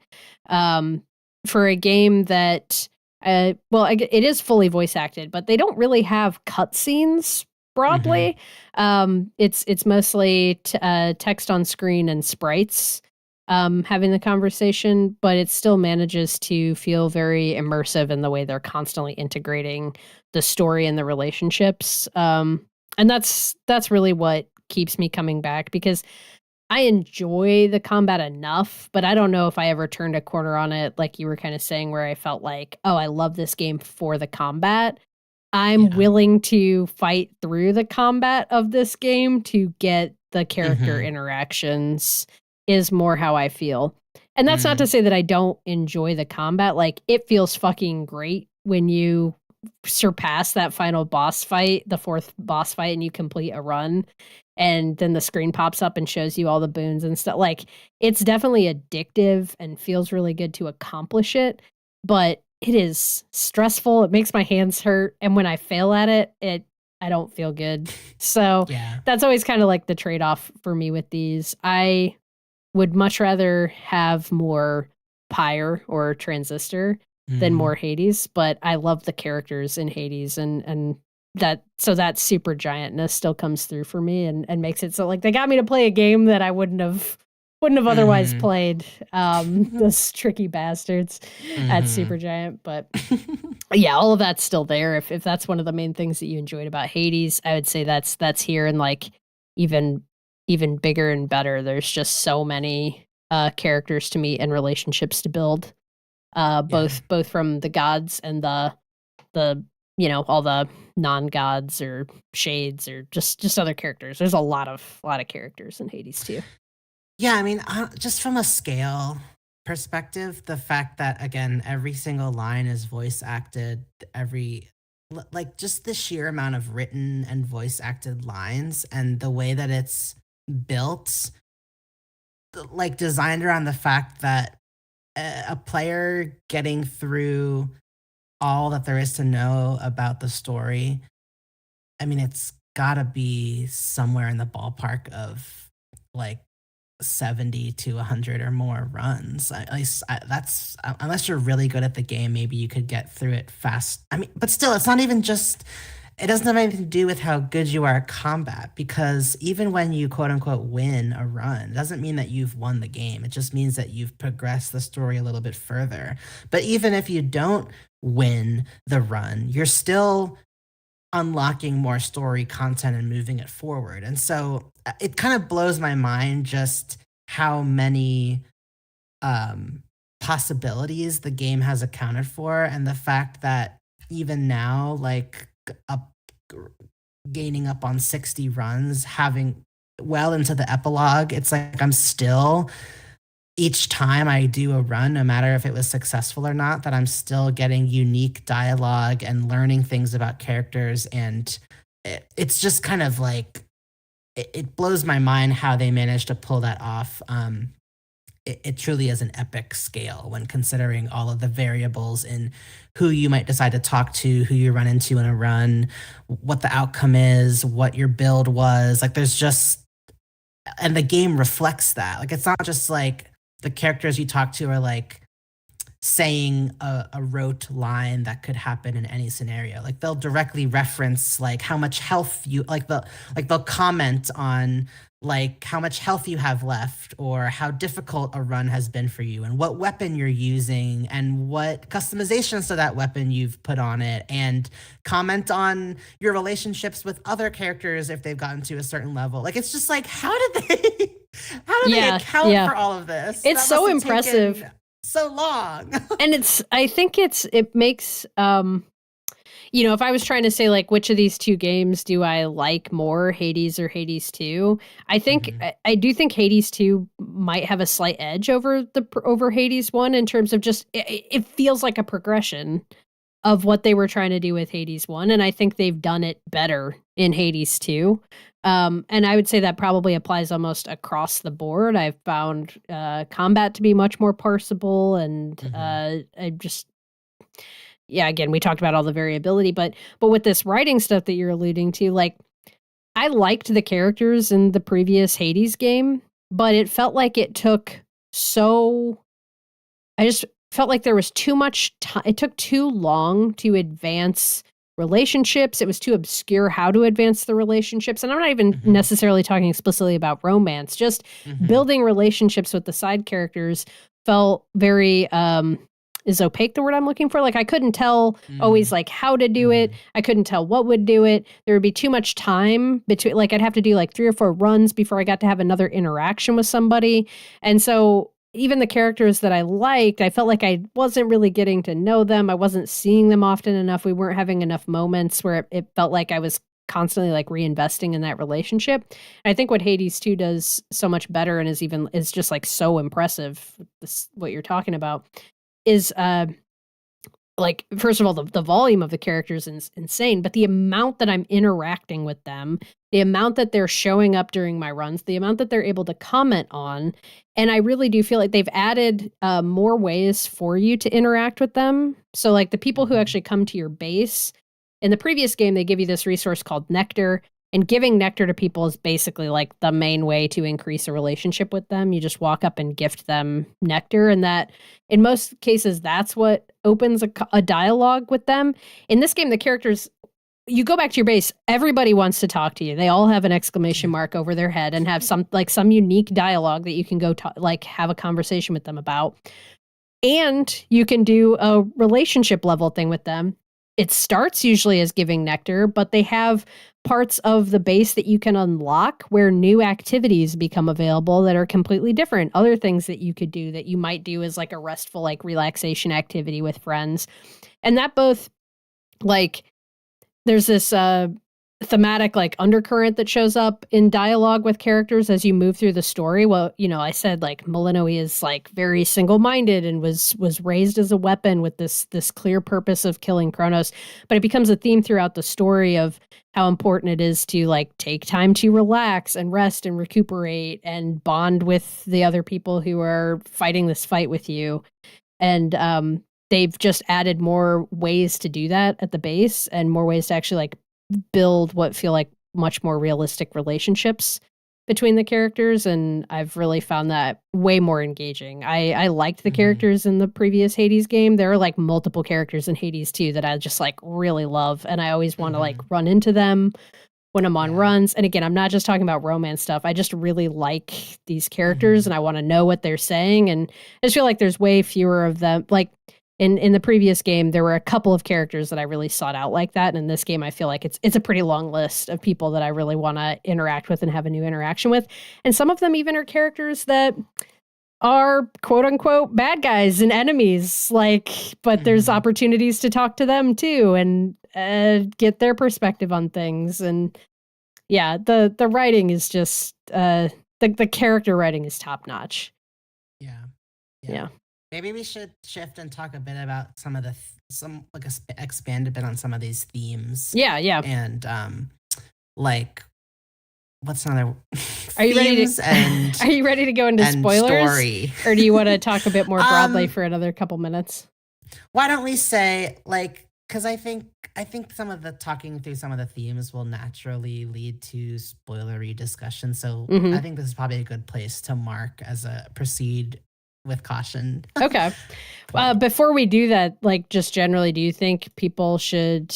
For a game that, it is fully voice acted, but they don't really have cutscenes broadly. It's mostly text on screen and sprites having the conversation, but it still manages to feel very immersive in the way they're constantly integrating the story and the relationships. And that's really what keeps me coming back, because I enjoy the combat enough, but I don't know if I ever turned a corner on it, like you were kind of saying, where I felt like, oh, I love this game for the combat. I'm willing to fight through the combat of this game to get the character interactions is more how I feel. And that's not to say that I don't enjoy the combat. Like, it feels fucking great when you surpass that final boss fight, the fourth boss fight, and you complete a run. And then the screen pops up and shows you all the boons and stuff. Like, it's definitely addictive and feels really good to accomplish it. But it is stressful. It makes my hands hurt. And when I fail at it, I don't feel good. So that's always kind of like the trade-off for me with these. I would much rather have more Pyre or Transistor than more Hades, but I love the characters in Hades, and that Supergiantness still comes through for me and makes it so, like, they got me to play a game that I wouldn't have otherwise played, those tricky bastards at Supergiant. But yeah, all of that's still there. If that's one of the main things that you enjoyed about Hades, I would say that's here, and like even bigger and better. There's just so many characters to meet and relationships to build, both from the gods and the all the non-gods or shades or just other characters. There's a lot of characters in Hades too. Yeah, I mean, just from a scale perspective, the fact that, again, every single line is voice acted, just the sheer amount of written and voice acted lines, and the way that it's built, like, designed around the fact that a player getting through all that there is to know about the story, I mean, it's gotta be somewhere in the ballpark of, like, 70 to 100 or more runs. At least that's, unless you're really good at the game, maybe you could get through it fast. I mean, but still, it's not even just, it doesn't have anything to do with how good you are at combat, because even when you quote unquote win a run, it doesn't mean that you've won the game. It just means that you've progressed the story a little bit further. But even if you don't win the run, you're still unlocking more story content and moving it forward. And so it kind of blows my mind just how many possibilities the game has accounted for, and the fact that even now, like, gaining up on 60 runs, having well into the epilogue, it's like I'm still, each time I do a run, no matter if it was successful or not, that I'm still getting unique dialogue and learning things about characters. And it's just kind of like, it blows my mind how they managed to pull that off. It truly is an epic scale when considering all of the variables in who you might decide to talk to, who you run into in a run, what the outcome is, what your build was. Like, there's just, and the game reflects that. Like, it's not just like the characters you talk to are like saying a rote line that could happen in any scenario. Like they'll directly reference like how much health you they'll comment on like how much health you have left or how difficult a run has been for you and what weapon you're using and what customizations to that weapon you've put on it, and comment on your relationships with other characters if they've gotten to a certain level. Like it's just like how did they account for all of this? It's so impressive. So long. And I think it makes if I was trying to say like which of these two games do I like more, Hades or Hades 2, I think I do think Hades 2 might have a slight edge over Hades 1 in terms of just it feels like a progression of what they were trying to do with Hades 1, and I think they've done it better in Hades 2. And I would say that probably applies almost across the board. I've found combat to be much more parsable, and again, we talked about all the variability, but with this writing stuff that you're alluding to, like, I liked the characters in the previous Hades game, but it felt like I just felt like there was too much time. It took too long to advance relationships. It was too obscure how to advance the relationships. And I'm not even necessarily talking explicitly about romance, just building relationships with the side characters felt very, is opaque the word I'm looking for? Like I couldn't tell always like how to do it. I couldn't tell what would do it. There would be too much time between, like I'd have to do like 3 or 4 runs before I got to have another interaction with somebody. And so even the characters that I liked, I felt like I wasn't really getting to know them. I wasn't seeing them often enough. We weren't having enough moments where it felt like I was constantly like reinvesting in that relationship. And I think what Hades 2 does so much better and is just like so impressive, what you're talking about, is like, first of all, the volume of the characters is insane, but the amount that I'm interacting with them, the amount that they're showing up during my runs, the amount that they're able to comment on, and I really do feel like they've added more ways for you to interact with them. So like the people who actually come to your base, in the previous game, they give you this resource called Nectar, and giving nectar to people is basically like the main way to increase a relationship with them. You just walk up and gift them nectar, and that, in most cases, that's what opens a dialogue with them. In this game, the characters, you go back to your base, everybody wants to talk to you. They all have an exclamation mark over their head and have some unique dialogue that you can go have a conversation with them about. And you can do a relationship level thing with them. It starts usually as giving nectar, but they have parts of the base that you can unlock where new activities become available that are completely different. Other things that you could do that you might do as like a restful, like relaxation activity with friends. And that both like, there's this thematic like undercurrent that shows up in dialogue with characters as you move through the story. Well, I said like Malinois is like very single-minded and was raised as a weapon with this clear purpose of killing Kronos, but it becomes a theme throughout the story of how important it is to like take time to relax and rest and recuperate and bond with the other people who are fighting this fight with you. And they've just added more ways to do that at the base and more ways to actually like build what feel like much more realistic relationships between the characters, and I've really found that way more engaging. I liked the characters in the previous Hades game. There are like multiple characters in Hades 2 that I just like really love, and I always want to like run into them when I'm on runs. And again, I'm not just talking about romance stuff. I just really like these characters and I want to know what they're saying, and I just feel like there's way fewer of them. Like in the previous game, there were a couple of characters that I really sought out like that. And in this game, I feel like it's a pretty long list of people that I really want to interact with and have a new interaction with. And some of them even are characters that are quote unquote bad guys and enemies, like, but there's opportunities to talk to them too and get their perspective on things. And yeah, the writing is just, the character writing is top notch. Yeah. Maybe we should shift and talk a bit about some of expand a bit on some of these themes. Yeah. And like, what's another? Are you ready to go into spoilers, story. Or do you want to talk a bit more broadly for another couple minutes? Why don't we say like, because I think talking through some of the themes will naturally lead to spoilery discussion. So I think this is probably a good place to mark as a proceed with caution. Okay. Before we do that, like just generally, do you think people should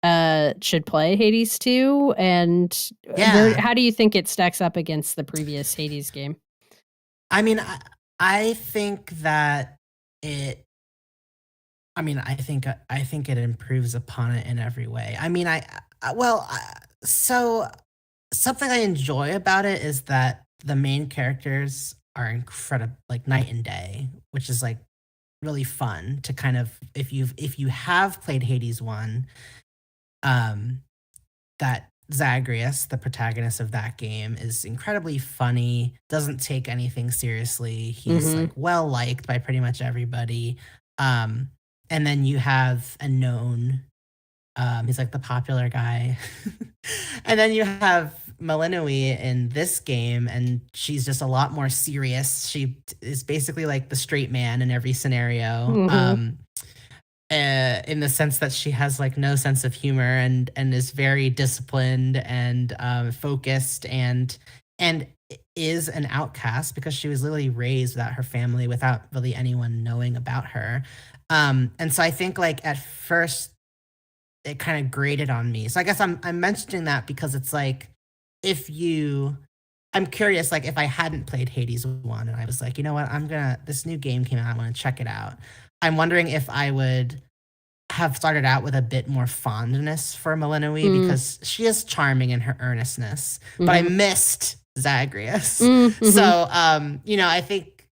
play Hades 2? And how do you think it stacks up against the previous Hades game? I mean, I think that I think it improves upon it in every way. I mean, so something I enjoy about it is that the main characters are incredible, like night and day, which is like really fun to kind of, if you have played Hades 1, that Zagreus, the protagonist of that game, is incredibly funny, doesn't take anything seriously. He's like well liked by pretty much everybody. And then you have a known, he's like the popular guy. And then you have Melanoi in this game, and she's just a lot more serious. She is basically like the straight man in every scenario. In the sense that she has like no sense of humor and is very disciplined and focused and is an outcast because she was literally raised without her family, without really anyone knowing about her. And so I think like at first it kind of grated on me. So I guess I'm mentioning that because it's like, I'm curious, like if I hadn't played Hades 1 and I was like, you know what, this new game came out, I want to check it out. I'm wondering if I would have started out with a bit more fondness for Melanoi because she is charming in her earnestness, but I missed Zagreus. So, I think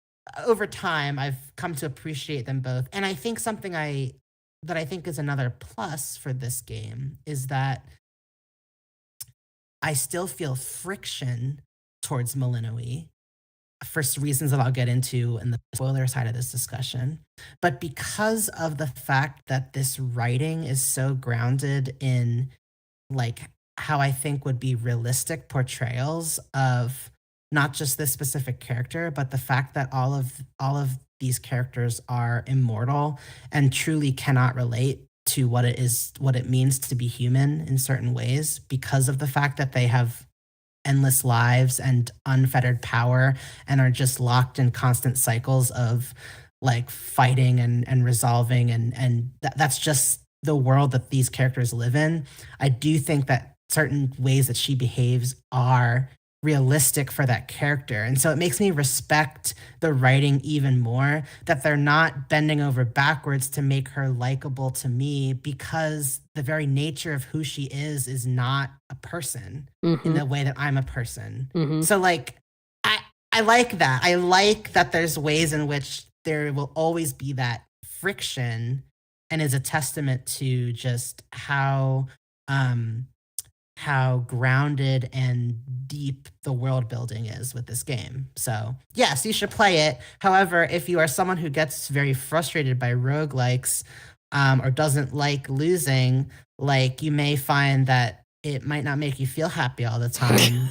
over time I've come to appreciate them both. And I think something that I think is another plus for this game is that I still feel friction towards Melanoi for reasons that I'll get into in the spoiler side of this discussion. But because of the fact that this writing is so grounded in like how I think would be realistic portrayals of not just this specific character, but the fact that all of these characters are immortal and truly cannot relate to what it means to be human in certain ways, because of the fact that they have endless lives and unfettered power and are just locked in constant cycles of like fighting and resolving and that's just the world that these characters live in. I do think that certain ways that she behaves are realistic for that character. And so it makes me respect the writing even more, that they're not bending over backwards to make her likable to me, because the very nature of who she is not a person in the way that I'm a person. So like, I like that. I like that there's ways in which there will always be that friction, and is a testament to just how grounded and deep the world building is with this game. So yes, you should play it. However, if you are someone who gets very frustrated by roguelikes, or doesn't like losing, like you may find that it might not make you feel happy all the time.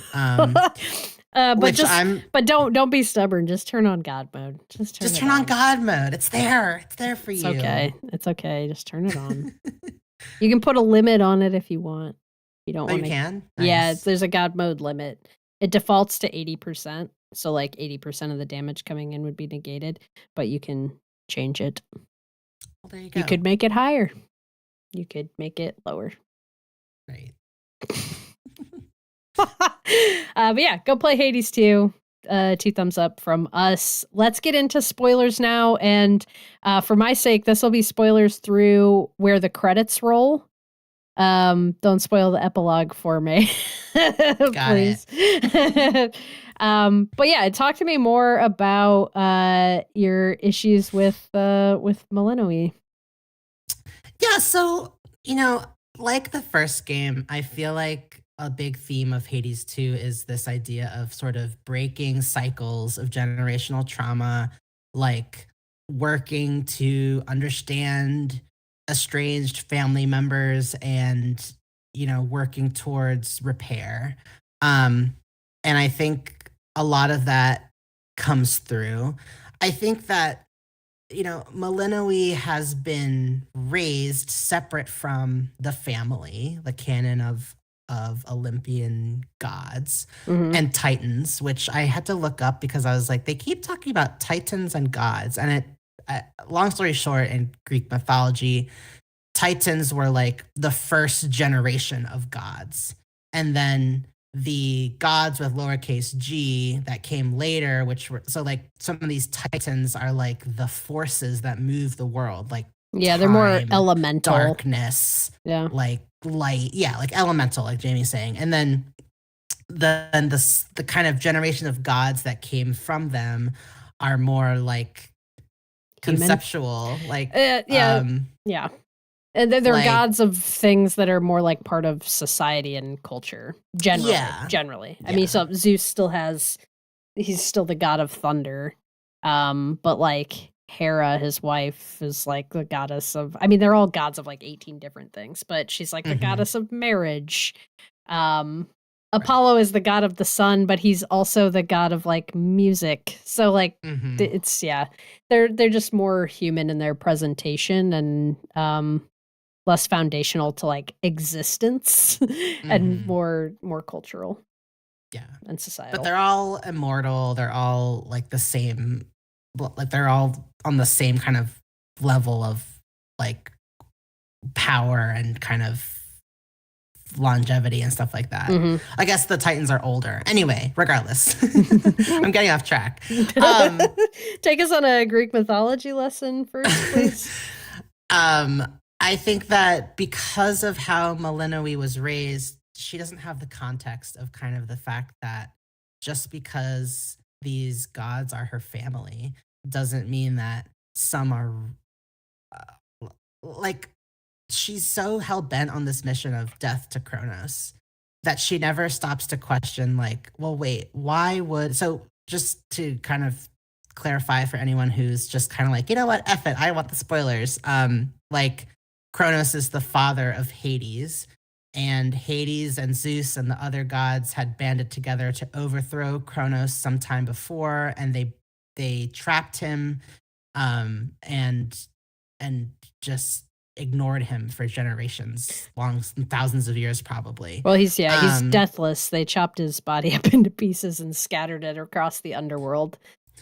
But don't be stubborn. Just turn on God mode. Just turn on God mode. It's there. It's there for you. It's okay. Just turn it on. You can put a limit on it if you want. You don't want to. You can? Nice. Yeah, there's a God mode limit. It defaults to 80%. So like 80% of the damage coming in would be negated, but you can change it. Well, there you go. You could make it higher. You could make it lower. Right. But yeah, go play Hades 2. 2 thumbs up from us. Let's get into spoilers now. And for my sake, this will be spoilers through where the credits roll. Don't spoil the epilogue for me. Please. But yeah, talk to me more about your issues with Melanoi. Yeah, so like the first game, I feel like a big theme of Hades 2 is this idea of sort of breaking cycles of generational trauma, like working to understand estranged family members and, working towards repair. And I think a lot of that comes through. I think that, Melanoi has been raised separate from the family, the canon of of Olympian gods and titans, which I had to look up because I was like, they keep talking about titans and gods. And long story short, in Greek mythology, titans were like the first generation of gods. And then the gods with lowercase g that came later, which were so like some of these titans are like the forces that move the world, like they're more elemental, darkness, like light, like elemental, like Jamie's saying. And then the kind of generation of gods that came from them are more like conceptual, like And they're like, gods of things that are more like part of society and culture, generally. I mean, so Zeus he's still the god of thunder. But like Hera, his wife, is like the goddess of, I mean, they're all gods of like 18 different things, but she's like the goddess of marriage. Apollo is the god of the sun, but he's also the god of like music. So like it's they're just more human in their presentation and less foundational to like existence and more cultural. And societal. But they're all immortal. They're all like the same, like they're all on the same kind of level of like power and kind of longevity and stuff like that. I guess the Titans are older. Anyway, regardless. I'm getting off track. Take us on a Greek mythology lesson first, please. I think that because of how Malinois was raised, she doesn't have the context of kind of the fact that just because these gods are her family doesn't mean that some are like, she's so hell-bent on this mission of death to Kronos that she never stops to question, like, well, wait, why would... So just to kind of clarify for anyone who's just kind of like, you know what, F it, I want the spoilers. Like, Kronos is the father of Hades, and Hades and Zeus and the other gods had banded together to overthrow Kronos sometime before, and they trapped him and just ignored him for generations, long, thousands of years probably. Well, he's deathless. They chopped his body up into pieces and scattered it across the underworld.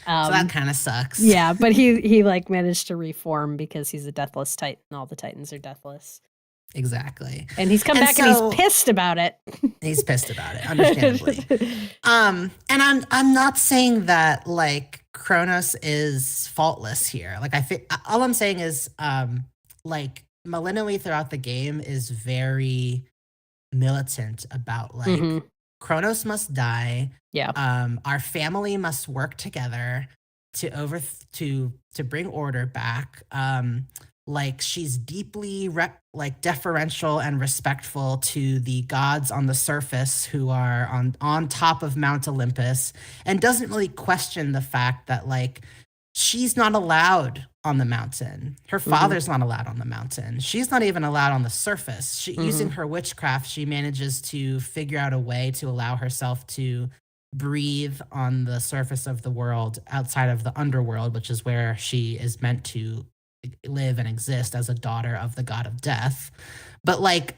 So that kind of sucks. Yeah, but he like managed to reform because he's a deathless titan. All the titans are deathless. Exactly. And he's come back and he's pissed about it. He's pissed about it, understandably. And I'm not saying that like Kronos is faultless here. Like I think all I'm saying is like Malinois throughout the game is very militant about like Kronos must die. Yeah. Our family must work together to bring order back. Like she's deeply deferential and respectful to the gods on the surface who are on top of Mount Olympus, and doesn't really question the fact that like she's not allowed on the mountain. Her father's not allowed on the mountain. She's not even allowed on the surface. Using her witchcraft, she manages to figure out a way to allow herself to breathe on the surface of the world outside of the underworld, which is where she is meant to live and exist as a daughter of the god of death. But like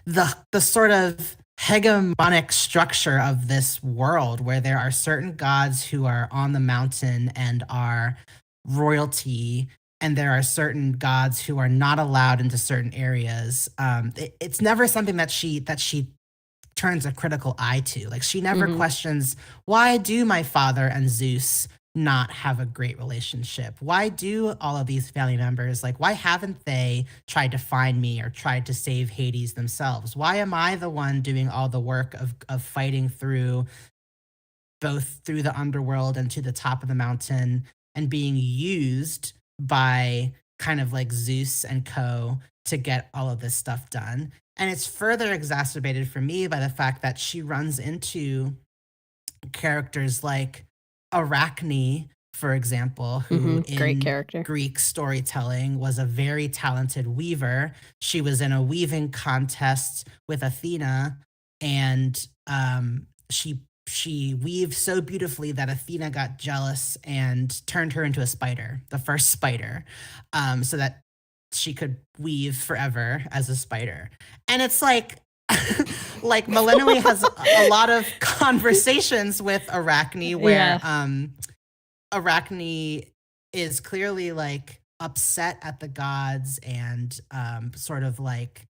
the sort of hegemonic structure of this world where there are certain gods who are on the mountain and are royalty, and there are certain gods who are not allowed into certain areas. It's never something that she turns a critical eye to. Like she never questions, why do my father and Zeus not have a great relationship? Why do all of these family members, like, why haven't they tried to find me or tried to save Hades themselves? Why am I the one doing all the work of fighting through both through the underworld and to the top of the mountain and being used by kind of like Zeus and co to get all of this stuff done? And it's further exacerbated for me by the fact that she runs into characters like Arachne, for example, who great character. Greek storytelling was a very talented weaver. She was in a weaving contest with Athena, and she weaved so beautifully that Athena got jealous and turned her into a spider, the first spider, so that she could weave forever as a spider. And it's like, like Malinois has a lot of conversations with Arachne where Arachne is clearly like upset at the gods and sort of like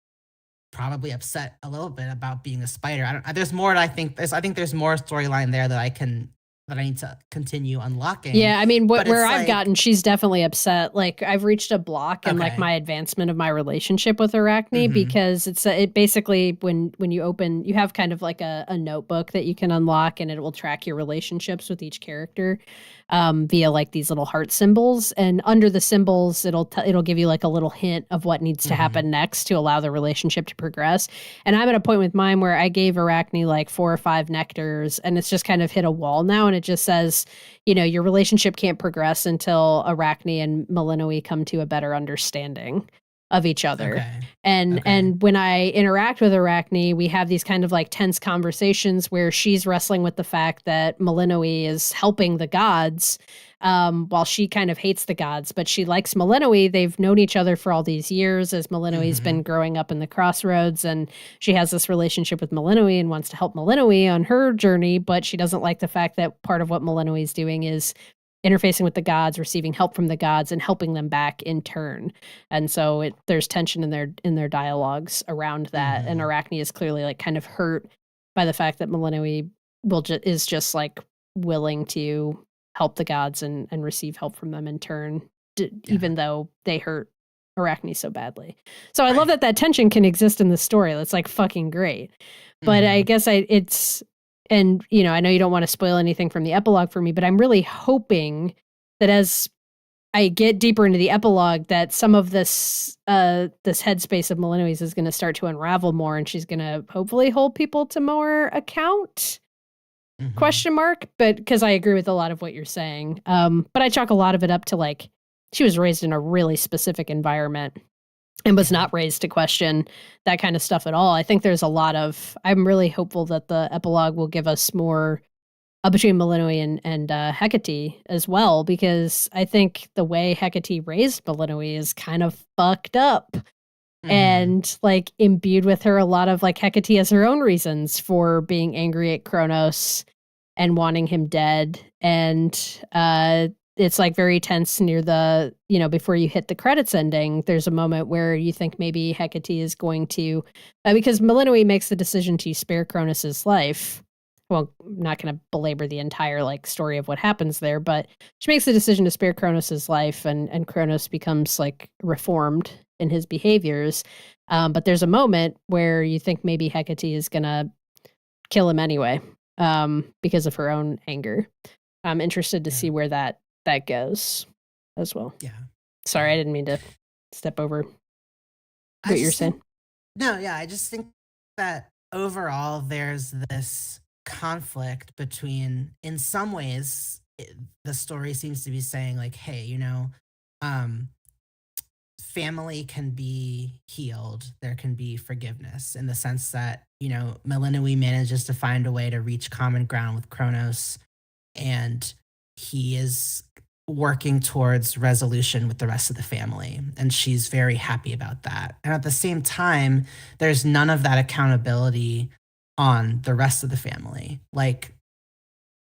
probably upset a little bit about being a spider. There's more. I think there's more storyline there that I need to continue unlocking. Yeah, I mean, where I've gotten, she's definitely upset. Like, I've reached a block in like my advancement of my relationship with Arachne because it basically when you open, you have kind of like a notebook that you can unlock, and it will track your relationships with each character via like these little heart symbols. And under the symbols, it'll give you like a little hint of what needs to happen next to allow the relationship to progress. And I'm at a point with mine where I gave Arachne like 4 or 5 nectars, and it's just kind of hit a wall now, and it just says, you know, your relationship can't progress until Arachne and Malinois come to a better understanding of each other. And when I interact with Arachne, we have these kind of like tense conversations where she's wrestling with the fact that Malinois is helping the gods while she kind of hates the gods, but she likes Malinois. They've known each other for all these years as Malinois's been growing up in the crossroads, and she has this relationship with Malinois and wants to help Malinois on her journey, but she doesn't like the fact that part of what Malinois is doing is interfacing with the gods, receiving help from the gods, and helping them back in turn. And so there's tension in their dialogues around that. And Arachne is clearly like kind of hurt by the fact that Malinois is just like willing to help the gods and receive help from them in turn, even though they hurt Arachne so badly. So I love that tension can exist in the story. That's like fucking great. But I guess and, you know, I know you don't want to spoil anything from the epilogue for me, but I'm really hoping that as I get deeper into the epilogue, that some of this headspace of Malinois is going to start to unravel more, and she's going to hopefully hold people to more account. Question mark, but because I agree with a lot of what you're saying. But I chalk a lot of it up to like she was raised in a really specific environment and was not raised to question that kind of stuff at all. I think there's a lot of, I'm really hopeful that the epilogue will give us more between Malinois and Hecate as well, because I think the way Hecate raised Malinois is kind of fucked up. And like imbued with her a lot of like Hecate has her own reasons for being angry at Kronos and wanting him dead. And it's like very tense near the, you know, before you hit the credits ending, there's a moment where you think maybe Hecate is going to, because Malinois makes the decision to spare Kronos's life. Well, I'm not going to belabor the entire like story of what happens there, but she makes the decision to spare Kronos's life, and Kronos becomes like reformed in his behaviors. But there's a moment where you think maybe Hecate is going to kill him anyway because of her own anger. I'm interested to see where that goes as well. Yeah. Sorry, I didn't mean to step over what you're saying. I just think that overall there's this conflict between, in some ways, the story seems to be saying like, hey, you know, family can be healed. There can be forgiveness in the sense that, you know, Malinois manages to find a way to reach common ground with Kronos, and he is working towards resolution with the rest of the family, and she's very happy about that. And at the same time, there's none of that accountability on the rest of the family, like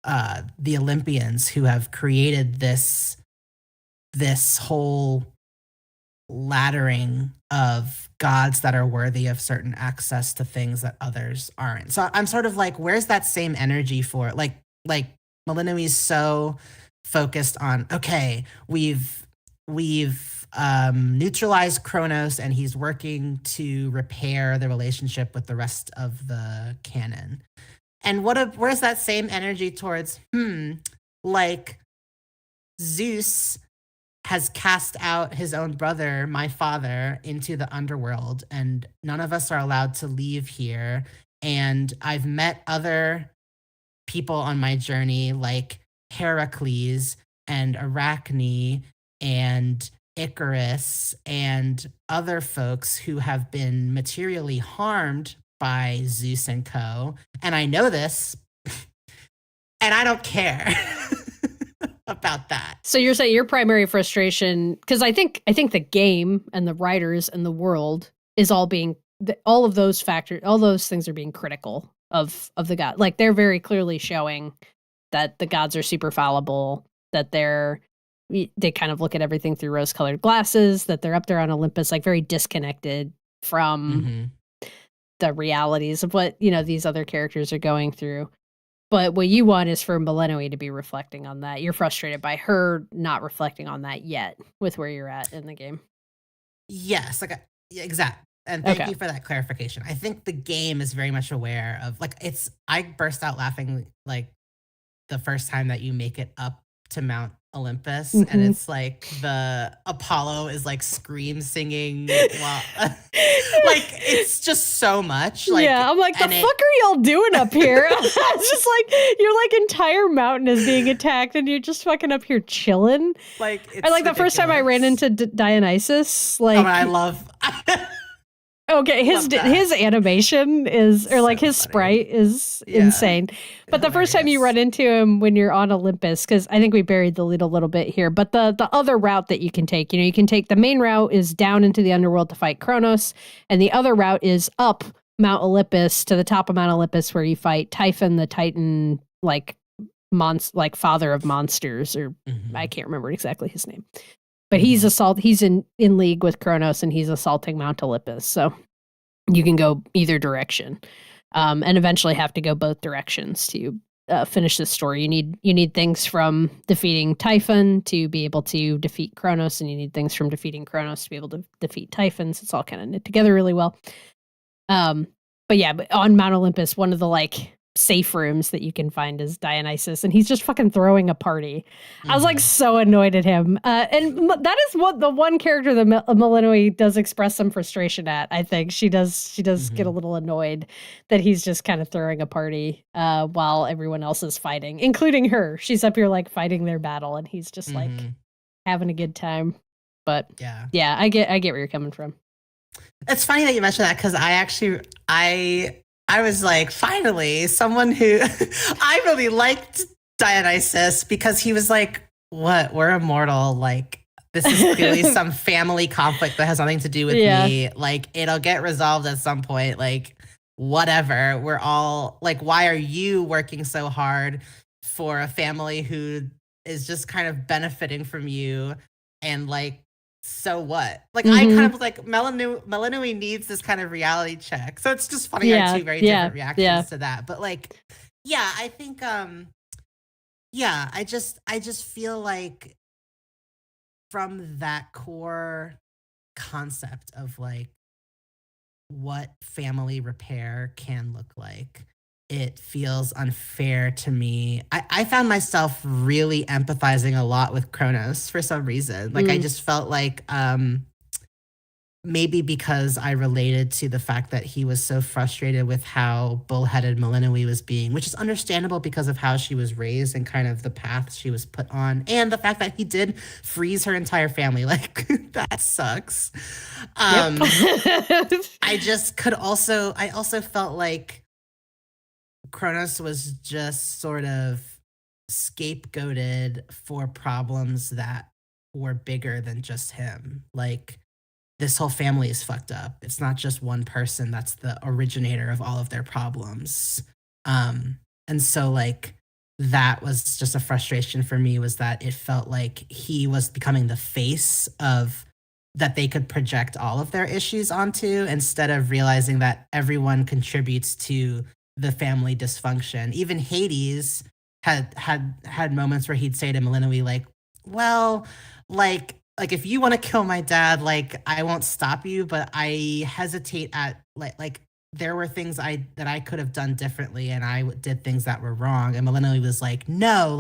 the Olympians who have created this whole laddering of gods that are worthy of certain access to things that others aren't. So I'm sort of like, where's that same energy for like Malinois is so focused on, okay, we've neutralized Kronos, and he's working to repair the relationship with the rest of the canon. And where's that same energy towards, like Zeus has cast out his own brother, my father, into the underworld, and none of us are allowed to leave here. And I've met other people on my journey, like Heracles and Arachne and Icarus and other folks who have been materially harmed by Zeus and co. And I know this, and I don't care about that. So you're saying your primary frustration, because I think the game and the writers and the world is all being all of those factors, all those things are being critical of the god. Like they're very clearly showing that the gods are super fallible, that they kind of look at everything through rose-colored glasses, that they're up there on Olympus, like very disconnected from the realities of what, these other characters are going through. But what you want is for Millennium to be reflecting on that. You're frustrated by her not reflecting on that yet with where you're at in the game. Yes, exactly. And thank you for that clarification. I think the game is very much aware of, I burst out laughing, the first time that you make it up to Mount Olympus, and it's like the Apollo is scream singing while it's just so much. I'm like, the fuck are y'all doing up here? It's just your entire mountain is being attacked and you're just fucking up here chilling. It's the first time I ran into Dionysus, I love okay, his animation is, or his sprite is insane. But the first time you run into him when you're on Olympus, because I think we buried the lead a little bit here, but the other route that you can take, you can take the main route is down into the underworld to fight Kronos, and the other route is up Mount Olympus to the top of Mount Olympus where you fight Typhon the Titan, father of monsters, or I can't remember exactly his name. But he's in league with Kronos, and he's assaulting Mount Olympus. So you can go either direction, and eventually have to go both directions to finish this story. You need things from defeating Typhon to be able to defeat Kronos, and you need things from defeating Kronos to be able to defeat Typhon. So it's all kind of knit together really well. But on Mount Olympus, one of the safe rooms that you can find is Dionysus, and he's just fucking throwing a party. I was so annoyed at him, and that is what the one character that Millennium does express some frustration at. I think she does get a little annoyed that he's just kind of throwing a party while everyone else is fighting, including her. She's up here fighting their battle, and he's just having a good time. But yeah, I get where you're coming from. It's funny that you mentioned that, because I was finally, someone who I really liked Dionysus, because he was what? We're immortal. This is clearly some family conflict that has nothing to do with me. It'll get resolved at some point. Whatever. We're all why are you working so hard for a family who is just kind of benefiting from you? And so what? I kind of was Millennium needs this kind of reality check. So it's just funny, two very different reactions to that. But I think I just feel from that core concept of what family repair can look like, it feels unfair to me. I found myself really empathizing a lot with Kronos for some reason. I just felt maybe because I related to the fact that he was so frustrated with how bullheaded Millennium was being, which is understandable because of how she was raised and kind of the path she was put on, and the fact that he did freeze her entire family. That sucks. I also felt Kronos was just sort of scapegoated for problems that were bigger than just him. This whole family is fucked up. It's not just one person that's the originator of all of their problems. And so that was just a frustration for me, was that it felt like he was becoming the face of that they could project all of their issues onto, instead of realizing that everyone contributes to the family dysfunction. Even Hades had moments where he'd say to Millennium, if you want to kill my dad, I won't stop you, but I hesitate at there were things that I could have done differently, and I did things that were wrong. And Millennium was no,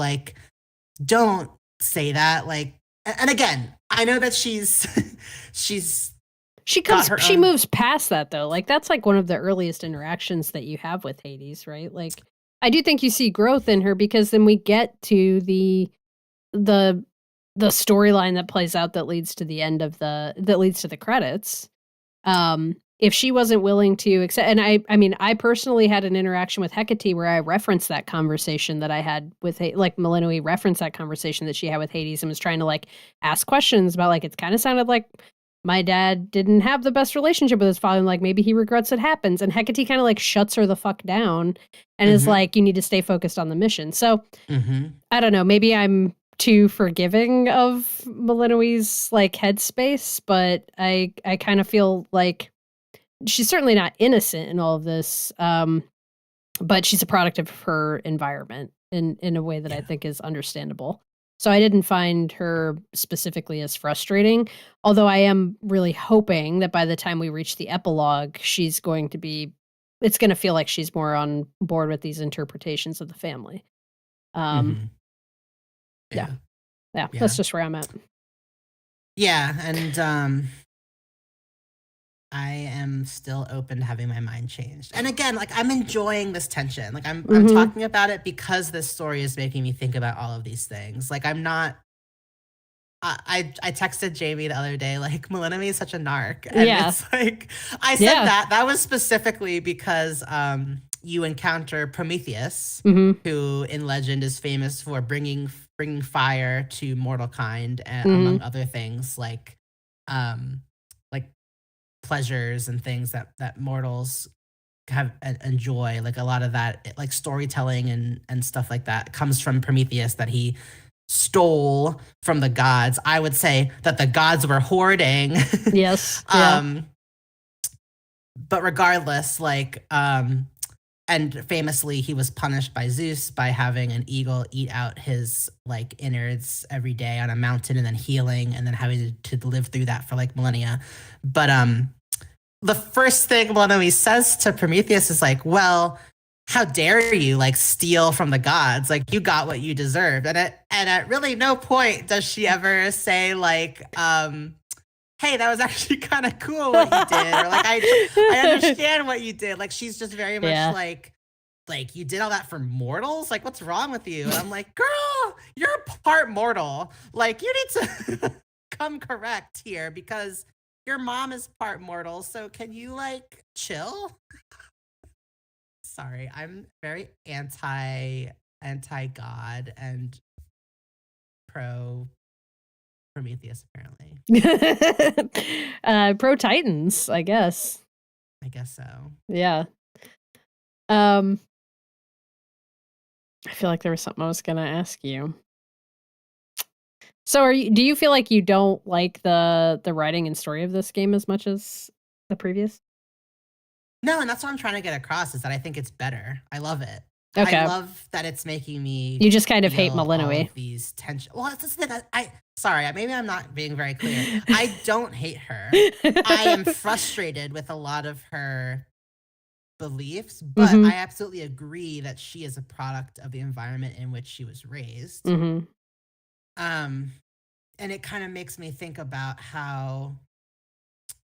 don't say that. And again, I know that she moves past that, though. That's one of the earliest interactions that you have with Hades, right? I do think you see growth in her, because then we get to the storyline that plays out that leads to the end of that leads to the credits. If she wasn't willing to accept, and I personally had an interaction with Hecate where I referenced that conversation that I had with Millennium referenced that conversation that she had with Hades, and was trying to ask questions about it kind of sounded like my dad didn't have the best relationship with his father, and like maybe he regrets it happens. And Hecate kind of like shuts her the fuck down and is like, you need to stay focused on the mission. So I don't know, maybe I'm too forgiving of Malinois's like headspace, but I kind of feel like she's certainly not innocent in all of this, but she's a product of her environment in a way that I think is understandable. So I didn't find her specifically as frustrating, although I am really hoping that by the time we reach the epilogue, it's going to feel like she's more on board with these interpretations of the family. Yeah, that's just where I'm at. Yeah, and I am still open to having my mind changed. And again, like I'm enjoying this tension. Like I'm talking about it because this story is making me think about all of these things. Like I'm not. I texted Jamie the other day, like Malinois is such a narc, and it's like I said that was specifically because you encounter Prometheus, who in legend is famous for bringing fire to mortal kind, and among other things like pleasures and things that mortals have enjoy. Like a lot of that, like storytelling and stuff like that, comes from Prometheus that he stole from the gods. I would say that the gods were hoarding. Yes. But regardless, like and famously he was punished by Zeus by having an eagle eat out his like innards every day on a mountain and then healing and then having to live through that for like millennia. But the first thing Malinois says to Prometheus is like, well, how dare you like steal from the gods? Like you got what you deserved. And at really no point does she ever say like, hey, that was actually kind of cool what you did. Or like, I understand what you did. Like she's just very much like you did all that for mortals? Like what's wrong with you? And I'm like, girl, you're part mortal. Like you need to come correct here because your mom is part mortal. So can you like chill? Sorry, I'm very anti-god and pro Prometheus apparently. Pro Titans, I guess. I guess so. Yeah. I feel like there was something I was gonna ask you. So do you feel like you don't like the writing and story of this game as much as the previous? No, and that's what I'm trying to get across is that I think it's better. I love it. Okay. I love that it's making me. You just kind of hate Malinois. These tension. Well, it's just that sorry, maybe I'm not being very clear. I don't hate her. I am frustrated with a lot of her beliefs, but I absolutely agree that she is a product of the environment in which she was raised. And it kind of makes me think about how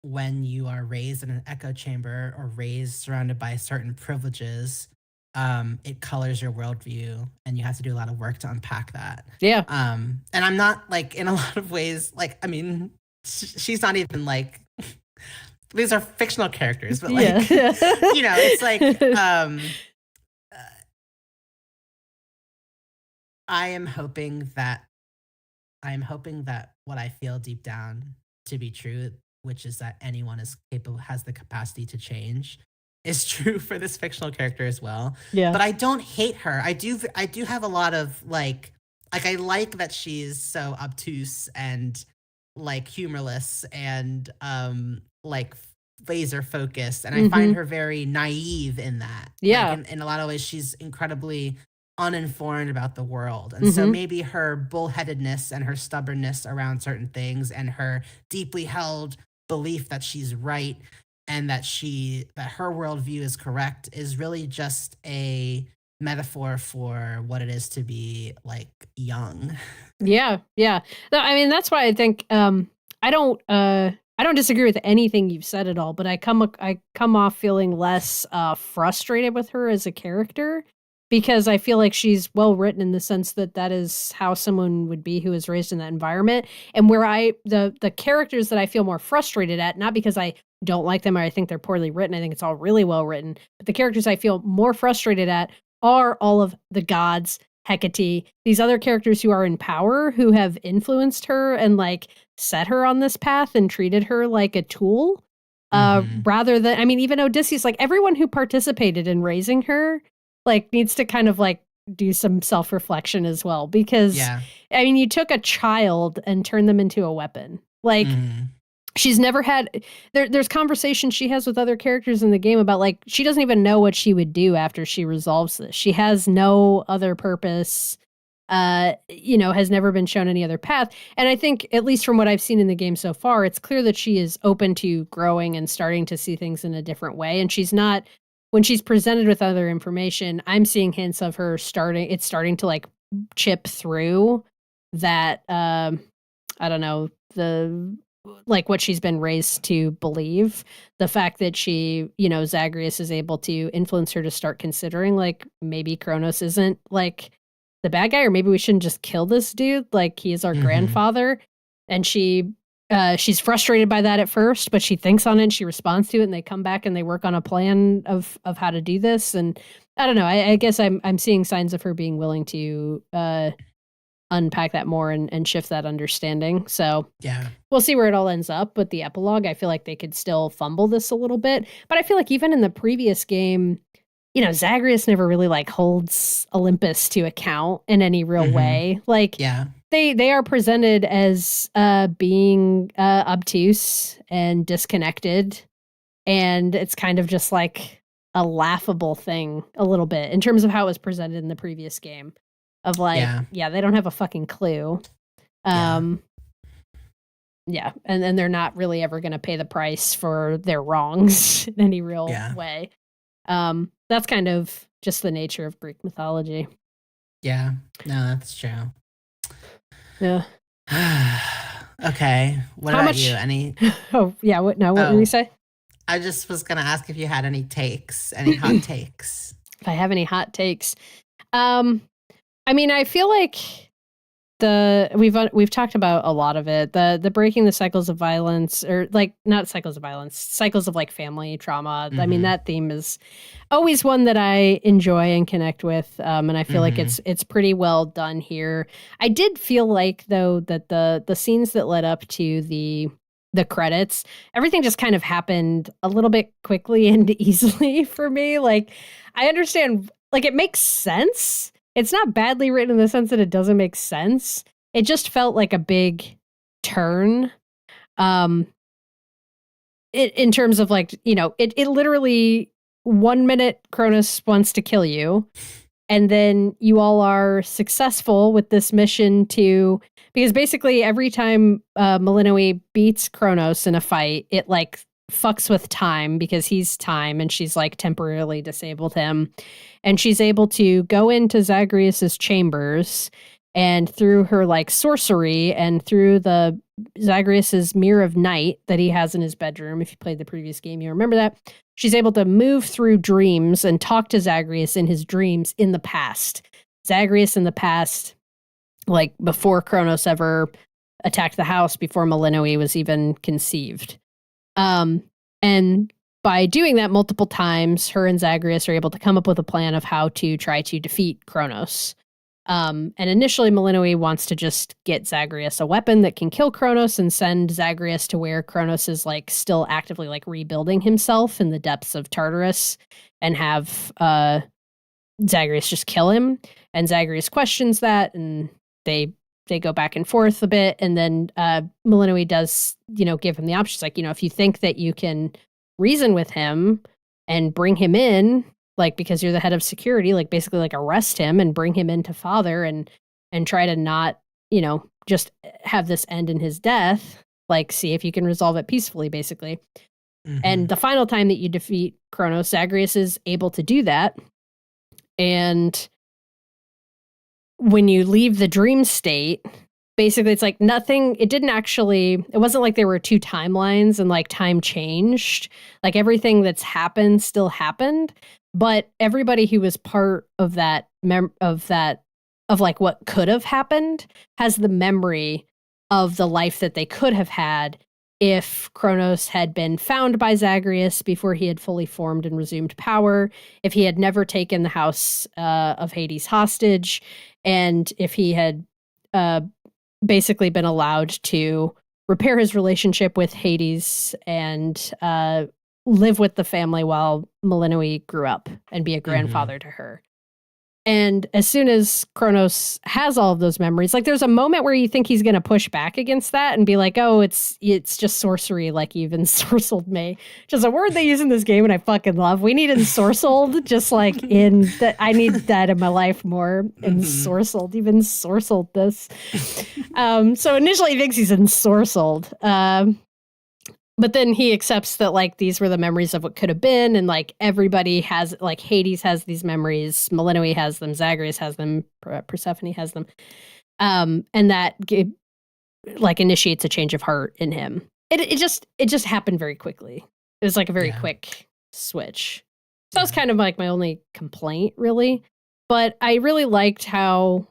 when you are raised in an echo chamber or raised surrounded by certain privileges, it colors your worldview and you have to do a lot of work to unpack that. Yeah. And I'm not like in a lot of ways, like, I mean, she's not even like, these are fictional characters, but like, you know, it's like, I am hoping that what I feel deep down to be true, which is that anyone is capable, has the capacity to change, is true for this fictional character as well. Yeah. But I don't hate her. I do have a lot of like I like that she's so obtuse and like humorless and like laser focused, and I find her very naive in that. Yeah. Like, in a lot of ways, she's incredibly uninformed about the world, and so maybe her bullheadedness and her stubbornness around certain things and her deeply held belief that she's right and that her worldview is correct is really just a metaphor for what it is to be like young. Yeah. I mean, that's why I think I don't disagree with anything you've said at all, but I come off feeling less frustrated with her as a character, because I feel like she's well written in the sense that is how someone would be who is raised in that environment. And where the characters that I feel more frustrated at, not because I don't like them or I think they're poorly written, I think it's all really well written, but the characters I feel more frustrated at are all of the gods Hecate, these other characters who are in power, who have influenced her and like set her on this path and treated her like a tool. Rather than, I mean, even Odysseus, like everyone who participated in raising her, like needs to kind of like do some self-reflection as well. Because, I mean, you took a child and turned them into a weapon. Like, she's never had, there's conversations she has with other characters in the game about like, she doesn't even know what she would do after she resolves this. She has no other purpose, has never been shown any other path. And I think, at least from what I've seen in the game so far, it's clear that she is open to growing and starting to see things in a different way. And she's not, when she's presented with other information, I'm seeing hints of her starting to like chip through that, I don't know, like what she's been raised to believe. The fact that she, Zagreus is able to influence her to start considering like maybe Kronos isn't like the bad guy, or maybe we shouldn't just kill this dude. Like he is our grandfather. And she's frustrated by that at first, but she thinks on it and she responds to it, and they come back and they work on a plan of how to do this. And I don't know. I guess I'm seeing signs of her being willing to unpack that more and shift that understanding. So we'll see where it all ends up with the epilogue. I feel like they could still fumble this a little bit, but I feel like even in the previous game, Zagreus never really like holds Olympus to account in any real way. Like they are presented as being obtuse and disconnected, and it's kind of just like a laughable thing a little bit in terms of how it was presented in the previous game. Of like, they don't have a fucking clue. And then they're not really ever going to pay the price for their wrongs in any real way. That's kind of just the nature of Greek mythology. Yeah, no, that's true. Yeah. Okay. What about you? Any? Oh, yeah. What did we say? I just was going to ask if you had any takes, any hot takes. If I have any hot takes. I mean, I feel like we've talked about a lot of it. The breaking the cycles of violence, or like not cycles of violence, cycles of like family trauma. I mean, that theme is always one that I enjoy and connect with, and I feel like it's pretty well done here. I did feel like though that the scenes that led up to the credits, everything just kind of happened a little bit quickly and easily for me. Like I understand, like it makes sense. It's not badly written in the sense that it doesn't make sense. It just felt like a big turn. In terms of like, it literally 1 minute Kronos wants to kill you. And then you all are successful with this mission because basically every time Melinoe beats Kronos in a fight, it like fucks with time because he's time, and she's like temporarily disabled him. And she's able to go into Zagreus's chambers, and through her like sorcery and through the Zagreus's mirror of night that he has in his bedroom, if you played the previous game, you remember that, she's able to move through dreams and talk to Zagreus in his dreams in the past. Zagreus in the past, like before Kronos ever attacked the house, before Melinoe was even conceived. And by doing that multiple times, her and Zagreus are able to come up with a plan of how to try to defeat Kronos. And initially, Melinoe wants to just get Zagreus a weapon that can kill Kronos and send Zagreus to where Kronos is like still actively like rebuilding himself in the depths of Tartarus, and have Zagreus just kill him. And Zagreus questions that, and they go back and forth a bit. And then Melinoe does, give him the options. Like, if you think that you can reason with him and bring him in, like, because you're the head of security, like basically like arrest him and bring him into Father and try to not, just have this end in his death, like see if you can resolve it peacefully, basically. And the final time that you defeat Kronos, Zagreus is able to do that. And when you leave the dream state, basically it's like nothing, it wasn't like there were two timelines and like time changed. Like everything that's happened still happened, but everybody who was part of that, of like what could have happened, has the memory of the life that they could have had if Kronos had been found by Zagreus before he had fully formed and resumed power, if he had never taken the house of Hades hostage, and if he had basically been allowed to repair his relationship with Hades and live with the family while Melinoe grew up and be a grandfather to her. And as soon as Kronos has all of those memories, like there's a moment where you think he's going to push back against that and be like, oh, it's just sorcery, like you've ensorcelled me. Just a word they use in this game and I fucking love. We need ensorcelled, just like in that. I need that in my life more. Ensorcelled, you've ensorcelled this. So initially he thinks he's ensorcelled. But then he accepts that, like, these were the memories of what could have been, and, like, everybody has, like, Hades has these memories, Melinoe has them, Zagreus has them, Persephone has them, and that, like, initiates a change of heart in him. It just happened very quickly. It was, like, a very quick switch. So that was kind of, like, my only complaint, really. But I really liked how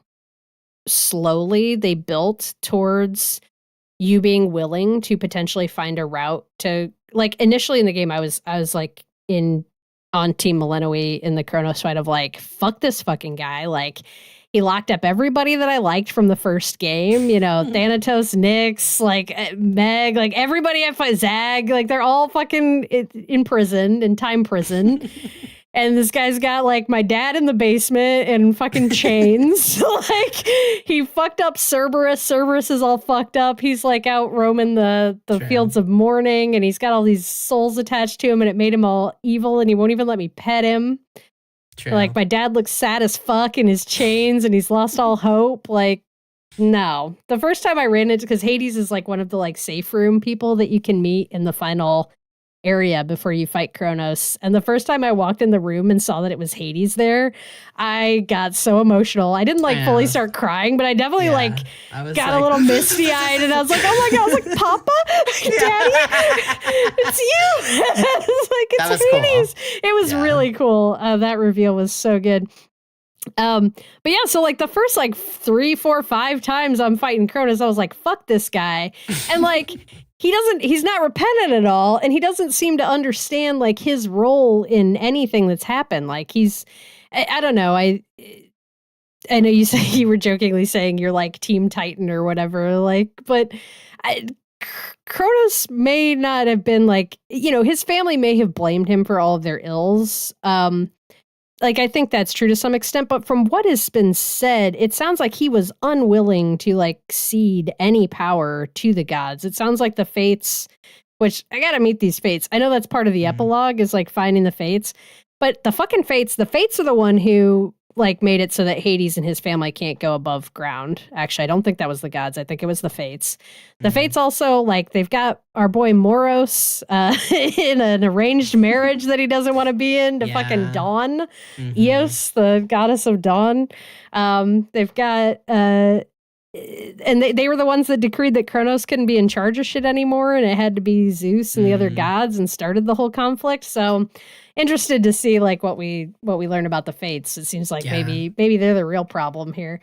slowly they built towards you being willing to potentially find a route to, like, initially in the game, I was like on Team Melinoe in the Kronos fight of like, fuck this fucking guy. Like, he locked up everybody that I liked from the first game, you know, Thanatos, Nyx, like Meg, like everybody I fight, Zag, like they're all fucking in prison, in time prison. And this guy's got, like, my dad in the basement and fucking chains. Like, he fucked up Cerberus. Cerberus is all fucked up. He's, like, out roaming the fields of mourning, and he's got all these souls attached to him, and it made him all evil, and he won't even let me pet him. True. Like, my dad looks sad as fuck in his chains, and he's lost all hope. Like, no. The first time I ran into, because Hades is, like, one of the, like, safe room people that you can meet in the final area before you fight Kronos. And the first time I walked in the room and saw that it was Hades there, I got so emotional. I didn't like fully start crying, but I definitely got like, a little misty eyed and I was like, oh my God, I was like, Papa, Daddy, it's you. It's Hades. Cool. It was really cool. That reveal was so good. But yeah, so like the first like 3, 4, 5 times I'm fighting Kronos, I was like, fuck this guy. And like, he's not repentant at all. And he doesn't seem to understand like his role in anything that's happened. Like I don't know. I know you were jokingly saying you're like Team Titan or whatever, like, but Kronos may not have been like, you know, his family may have blamed him for all of their ills. Like, I think that's true to some extent, but from what has been said, it sounds like he was unwilling to, like, cede any power to the gods. It sounds like the Fates, which, I gotta meet these Fates. I know that's part of the epilogue, is, like, finding the Fates, but the fucking Fates are the one who, like, made it so that Hades and his family can't go above ground. Actually, I don't think that was the gods. I think it was the Fates. The Fates also, like, they've got our boy Moros in an arranged marriage that he doesn't want to be in to fucking Dawn. Eos, the goddess of Dawn. They've got... and they were the ones that decreed that Kronos couldn't be in charge of shit anymore, and it had to be Zeus and the other gods, and started the whole conflict. So interested to see like what we learn about the Fates. It seems like maybe they're the real problem here.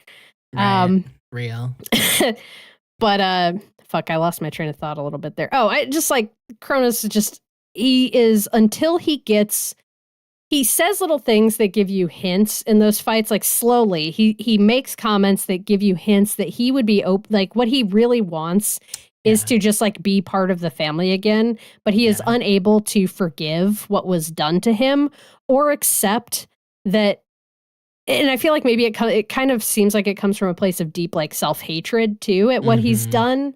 Right. Real. But fuck, I lost my train of thought a little bit there. Oh, I just like Kronos is just, he is, until he says little things that give you hints in those fights, like slowly. He makes comments that give you hints that he would be like what he really wants is to just like be part of the family again, but he is unable to forgive what was done to him or accept that. And I feel like maybe it kind of seems like it comes from a place of deep like self-hatred too at what he's done,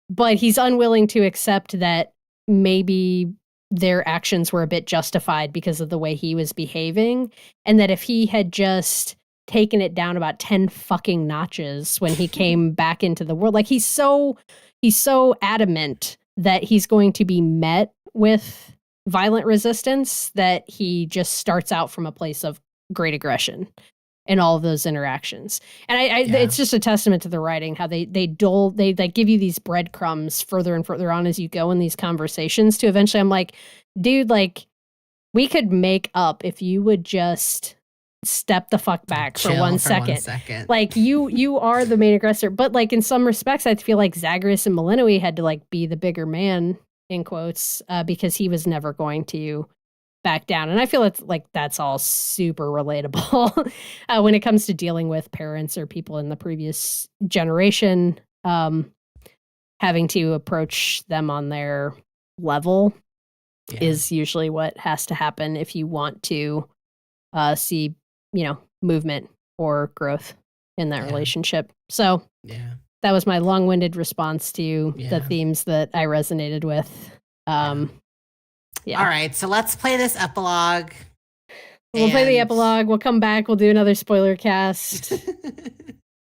but he's unwilling to accept that maybe their actions were a bit justified because of the way he was behaving, and that if he had just taken it down about 10 fucking notches when he came back into the world, like he's so adamant that he's going to be met with violent resistance that he just starts out from a place of great aggression in all of those interactions. And it's just a testament to the writing, how they give you these breadcrumbs further and further on as you go in these conversations to eventually I'm like, dude, like we could make up if you would just step the fuck back for Chill 1 for 1 second. second. Like you are the main aggressor, but like in some respects, I feel like Zagreus and Malinois had to like be the bigger man in quotes because he was never going to back down. And I feel like that's all super relatable when it comes to dealing with parents or people in the previous generation, having to approach them on their level is usually what has to happen if you want to see, movement or growth in that relationship. So that was my long-winded response to the themes that I resonated with. Yeah. All right, so let's play this epilogue. We'll play the epilogue. We'll come back. We'll do another spoiler cast.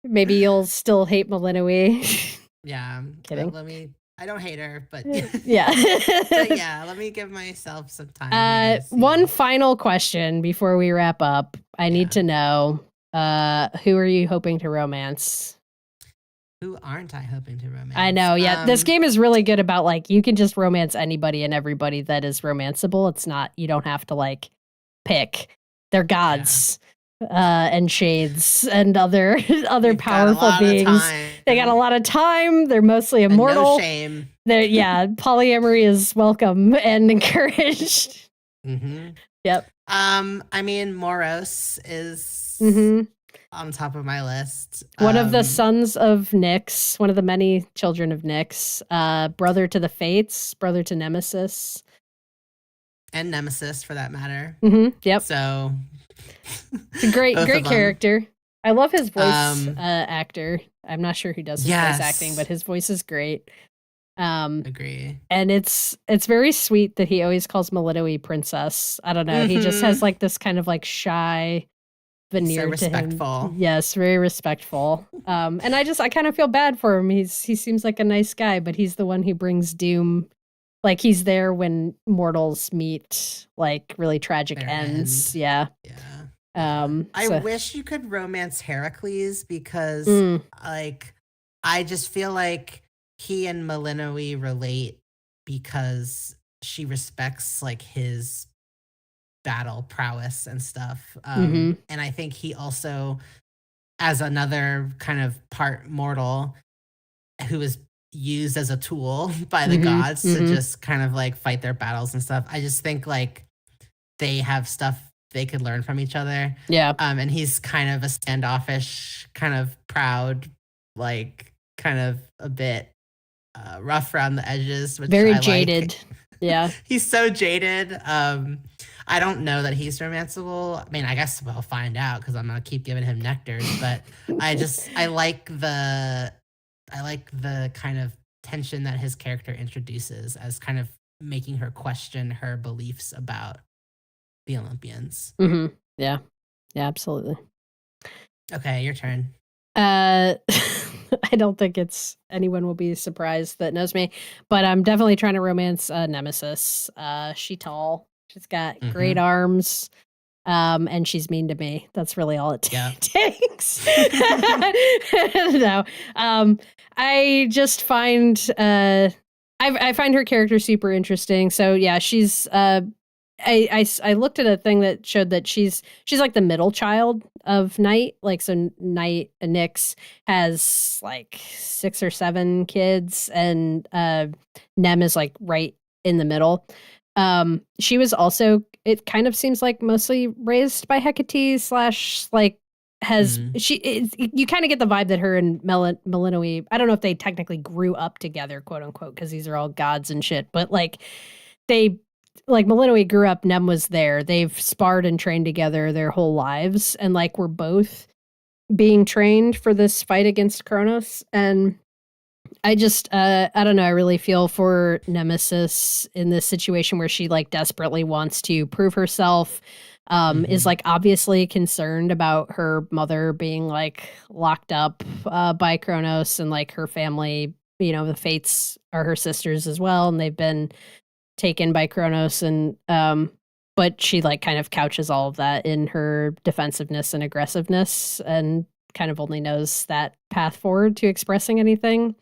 Maybe you'll still hate Malinois. Yeah. Kidding. I don't hate her, but yeah. but yeah, let me give myself some time. One final question before we wrap up. I need to know, who are you hoping to romance? Who aren't I hoping to romance? I know, yeah. This game is really good about, like, you can just romance anybody and everybody that is romanceable. It's not, you don't have to, like, pick. They're gods and shades and other powerful beings. They got a lot of time. They're mostly immortal. And no shame. Polyamory is welcome and encouraged. Mm-hmm. Yep. I mean, Moros is on top of my list. One of the sons of Nyx, one of the many children of Nyx, brother to the Fates, brother to Nemesis. And Nemesis, for that matter. Mm-hmm. Yep. So it's a great character. I love his voice actor. I'm not sure who does his voice acting, but his voice is great. Agree. And it's very sweet that he always calls Malinois princess. I don't know. He just has like this kind of like shy veneer to him. Yes, very respectful. And I kind of feel bad for him. He seems like a nice guy, but he's the one who brings doom. Like he's there when mortals meet like really tragic ends. Yeah. I wish you could romance Heracles because like I just feel like he and Malinois relate because she respects like his battle prowess and stuff. And I think he also, as another kind of part mortal who is used as a tool by the gods to just kind of like fight their battles and stuff. I just think like they have stuff they could learn from each other. Yeah. And he's kind of a standoffish, kind of proud, like kind of a bit rough around the edges. Which very I jaded. Like. Yeah. He's so jaded. I don't know that he's romanceable. I mean, I guess we'll find out because I'm gonna keep giving him nectars. But I like the kind of tension that his character introduces as kind of making her question her beliefs about the Olympians. Yeah, absolutely. Okay, your turn. I don't think anyone will be surprised that knows me, but I'm definitely trying to romance Nemesis. She's tall. She's got great arms. And she's mean to me. That's really all it takes. No. I just find I find her character super interesting. So yeah, she's I looked at a thing that showed that she's like the middle child of Night. Like so Nyx has like 6 or 7 kids and Nem is like right in the middle. She was also, it kind of seems like mostly raised by Hecate / like you kind of get the vibe that her and Malinois, I don't know if they technically grew up together, quote unquote, because these are all gods and shit, but like Malinois grew up, Nem was there. They've sparred and trained together their whole lives and like were both being trained for this fight against Kronos. And I just, I don't know. I really feel for Nemesis in this situation where she like desperately wants to prove herself, is like obviously concerned about her mother being like locked up by Kronos and like her family, the Fates are her sisters as well. And they've been taken by Kronos and, but she like kind of couches all of that in her defensiveness and aggressiveness and kind of only knows that path forward to expressing anything.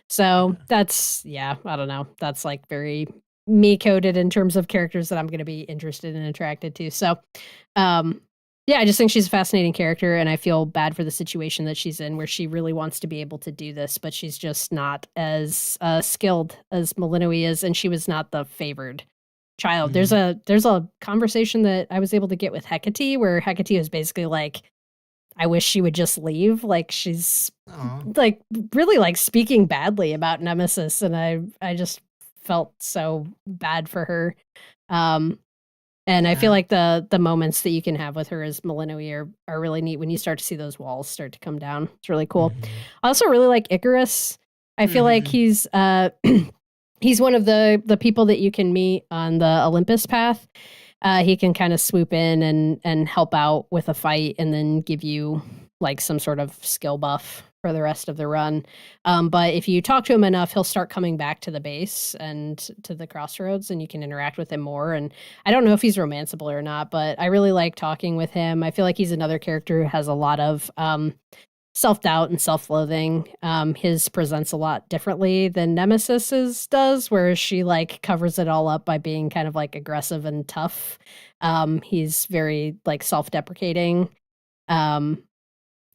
So that's, I don't know. That's like very me coded in terms of characters that I'm going to be interested and attracted to. So, Yeah, I just think she's a fascinating character, and I feel bad for the situation that she's in, where she really wants to be able to do this, but she's just not as skilled as Malinui is, and she was not the favored child. There's a conversation that I was able to get with Hecate, where Hecate is basically like, I wish she would just leave. Like, she's like really like speaking badly about Nemesis, and I just felt so bad for her. And I feel like the moments that you can have with her as Malinui are really neat when you start to see those walls start to come down. It's really cool. I also really like Icarus. I feel like he's he's one of the people that you can meet on the Olympus path. He can kind of swoop in and help out with a fight and then give you like some sort of skill buff for the rest of the run. But if you talk to him enough, he'll start coming back to the base and to the crossroads, and you can interact with him more. And I don't know if he's romanceable or not, but I really like talking with him. I feel like he's another character who has a lot of self-doubt and self-loathing. His presents a lot differently than Nemesis's does, where she like covers it all up by being kind of like aggressive and tough. He's very like self-deprecating.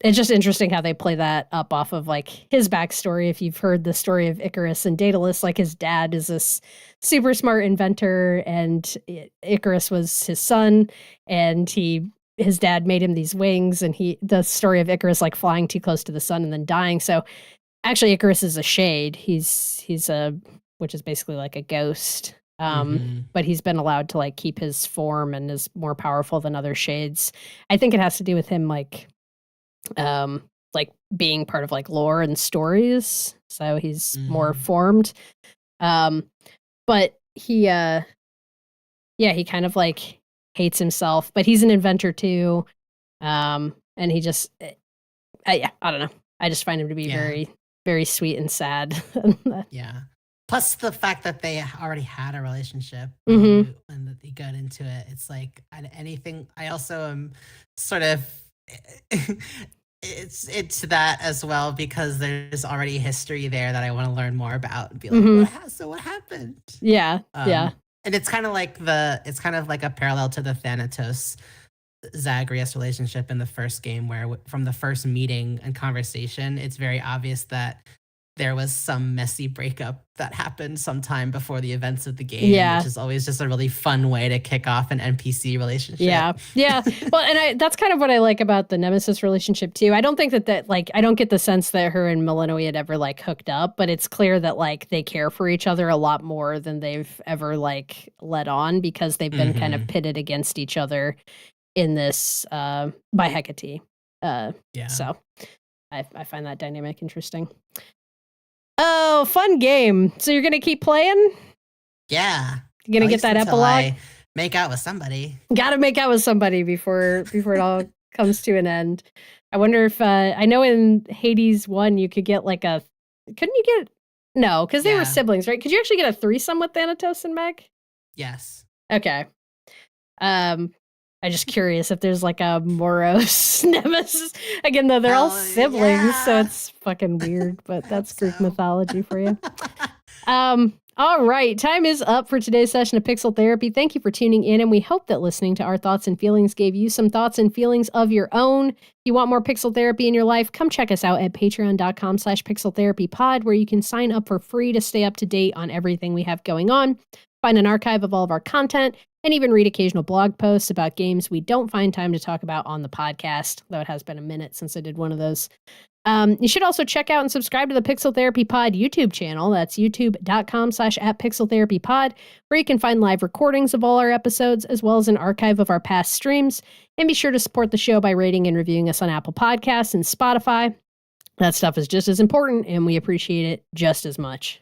It's just interesting how they play that up off of like his backstory. If you've heard the story of Icarus and Daedalus, like his dad is this super smart inventor, and Icarus was his son, and his dad made him these wings, and the story of Icarus like flying too close to the sun and then dying. So actually Icarus is a shade. He's which is basically like a ghost. But he's been allowed to like keep his form and is more powerful than other shades. I think it has to do with him like being part of like lore and stories. So he's more formed. But he kind of like hates himself, but he's an inventor too. And he just, I don't know. I just find him to be very, very sweet and sad. Yeah. Plus the fact that they already had a relationship when they got into it. It's like anything. I also am sort of, it's that as well, because there's already history there that I want to learn more about and be like, what happened? Yeah. And it's kind of like a parallel to the Thanatos Zagreus relationship in the first game, where from the first meeting and conversation, it's very obvious that there was some messy breakup that happened sometime before the events of the game, which is always just a really fun way to kick off an NPC relationship. Yeah. Well, and that's kind of what I like about the Nemesis relationship too. I don't think that like, I don't get the sense that her and Malinui had ever like hooked up, but it's clear that like they care for each other a lot more than they've ever like let on, because they've been kind of pitted against each other in this by Hecate. So I find that dynamic interesting. Oh, fun game. So you're going to keep playing? Yeah. You're going to get that epilogue? I make out with somebody. Got to make out with somebody before it all comes to an end. I wonder if, I know in Hades 1, you could get like couldn't you get, no, because they were siblings, right? Could you actually get a threesome with Thanatos and Meg? Yes. Okay. I'm just curious if there's like a Moros Nemesis. Again, though, they're all siblings, so it's fucking weird, but that's Greek mythology for you. All right, time is up for today's session of Pixel Therapy. Thank you for tuning in, and we hope that listening to our thoughts and feelings gave you some thoughts and feelings of your own. If you want more Pixel Therapy in your life, come check us out at patreon.com/pixeltherapypod, where you can sign up for free to stay up to date on everything we have going on, find an archive of all of our content, and even read occasional blog posts about games we don't find time to talk about on the podcast, though it has been a minute since I did one of those. You should also check out and subscribe to the Pixel Therapy Pod YouTube channel. That's youtube.com/@pixeltherapypod, where you can find live recordings of all our episodes, as well as an archive of our past streams. And be sure to support the show by rating and reviewing us on Apple Podcasts and Spotify. That stuff is just as important, and we appreciate it just as much.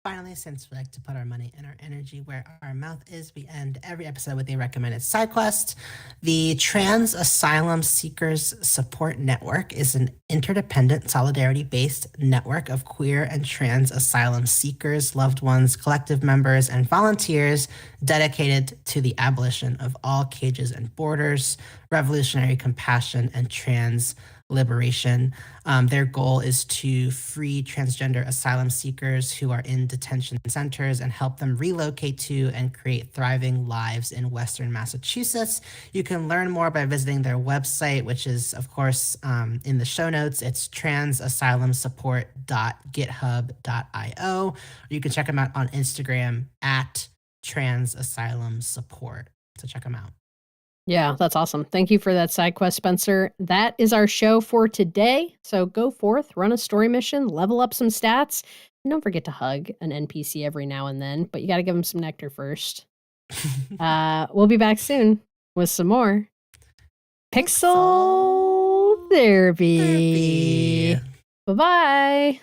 Finally, since we like to put our money and our energy where our mouth is, we end every episode with a recommended side quest. The Trans Asylum Seekers Support Network is an interdependent, solidarity-based network of queer and trans asylum seekers, loved ones, collective members, and volunteers dedicated to the abolition of all cages and borders, revolutionary compassion, and trans liberation. Their goal is to free transgender asylum seekers who are in detention centers and help them relocate to and create thriving lives in Western Massachusetts. You can learn more by visiting their website, which is, of course, in the show notes. It's transasylumsupport.github.io. You can check them out on Instagram at transasylumsupport. So check them out. Yeah, that's awesome. Thank you for that side quest, Spencer. That is our show for today. So go forth, run a story mission, level up some stats, and don't forget to hug an NPC every now and then, but you got to give them some nectar first. We'll be back soon with some more Pixel Therapy. Bye-bye.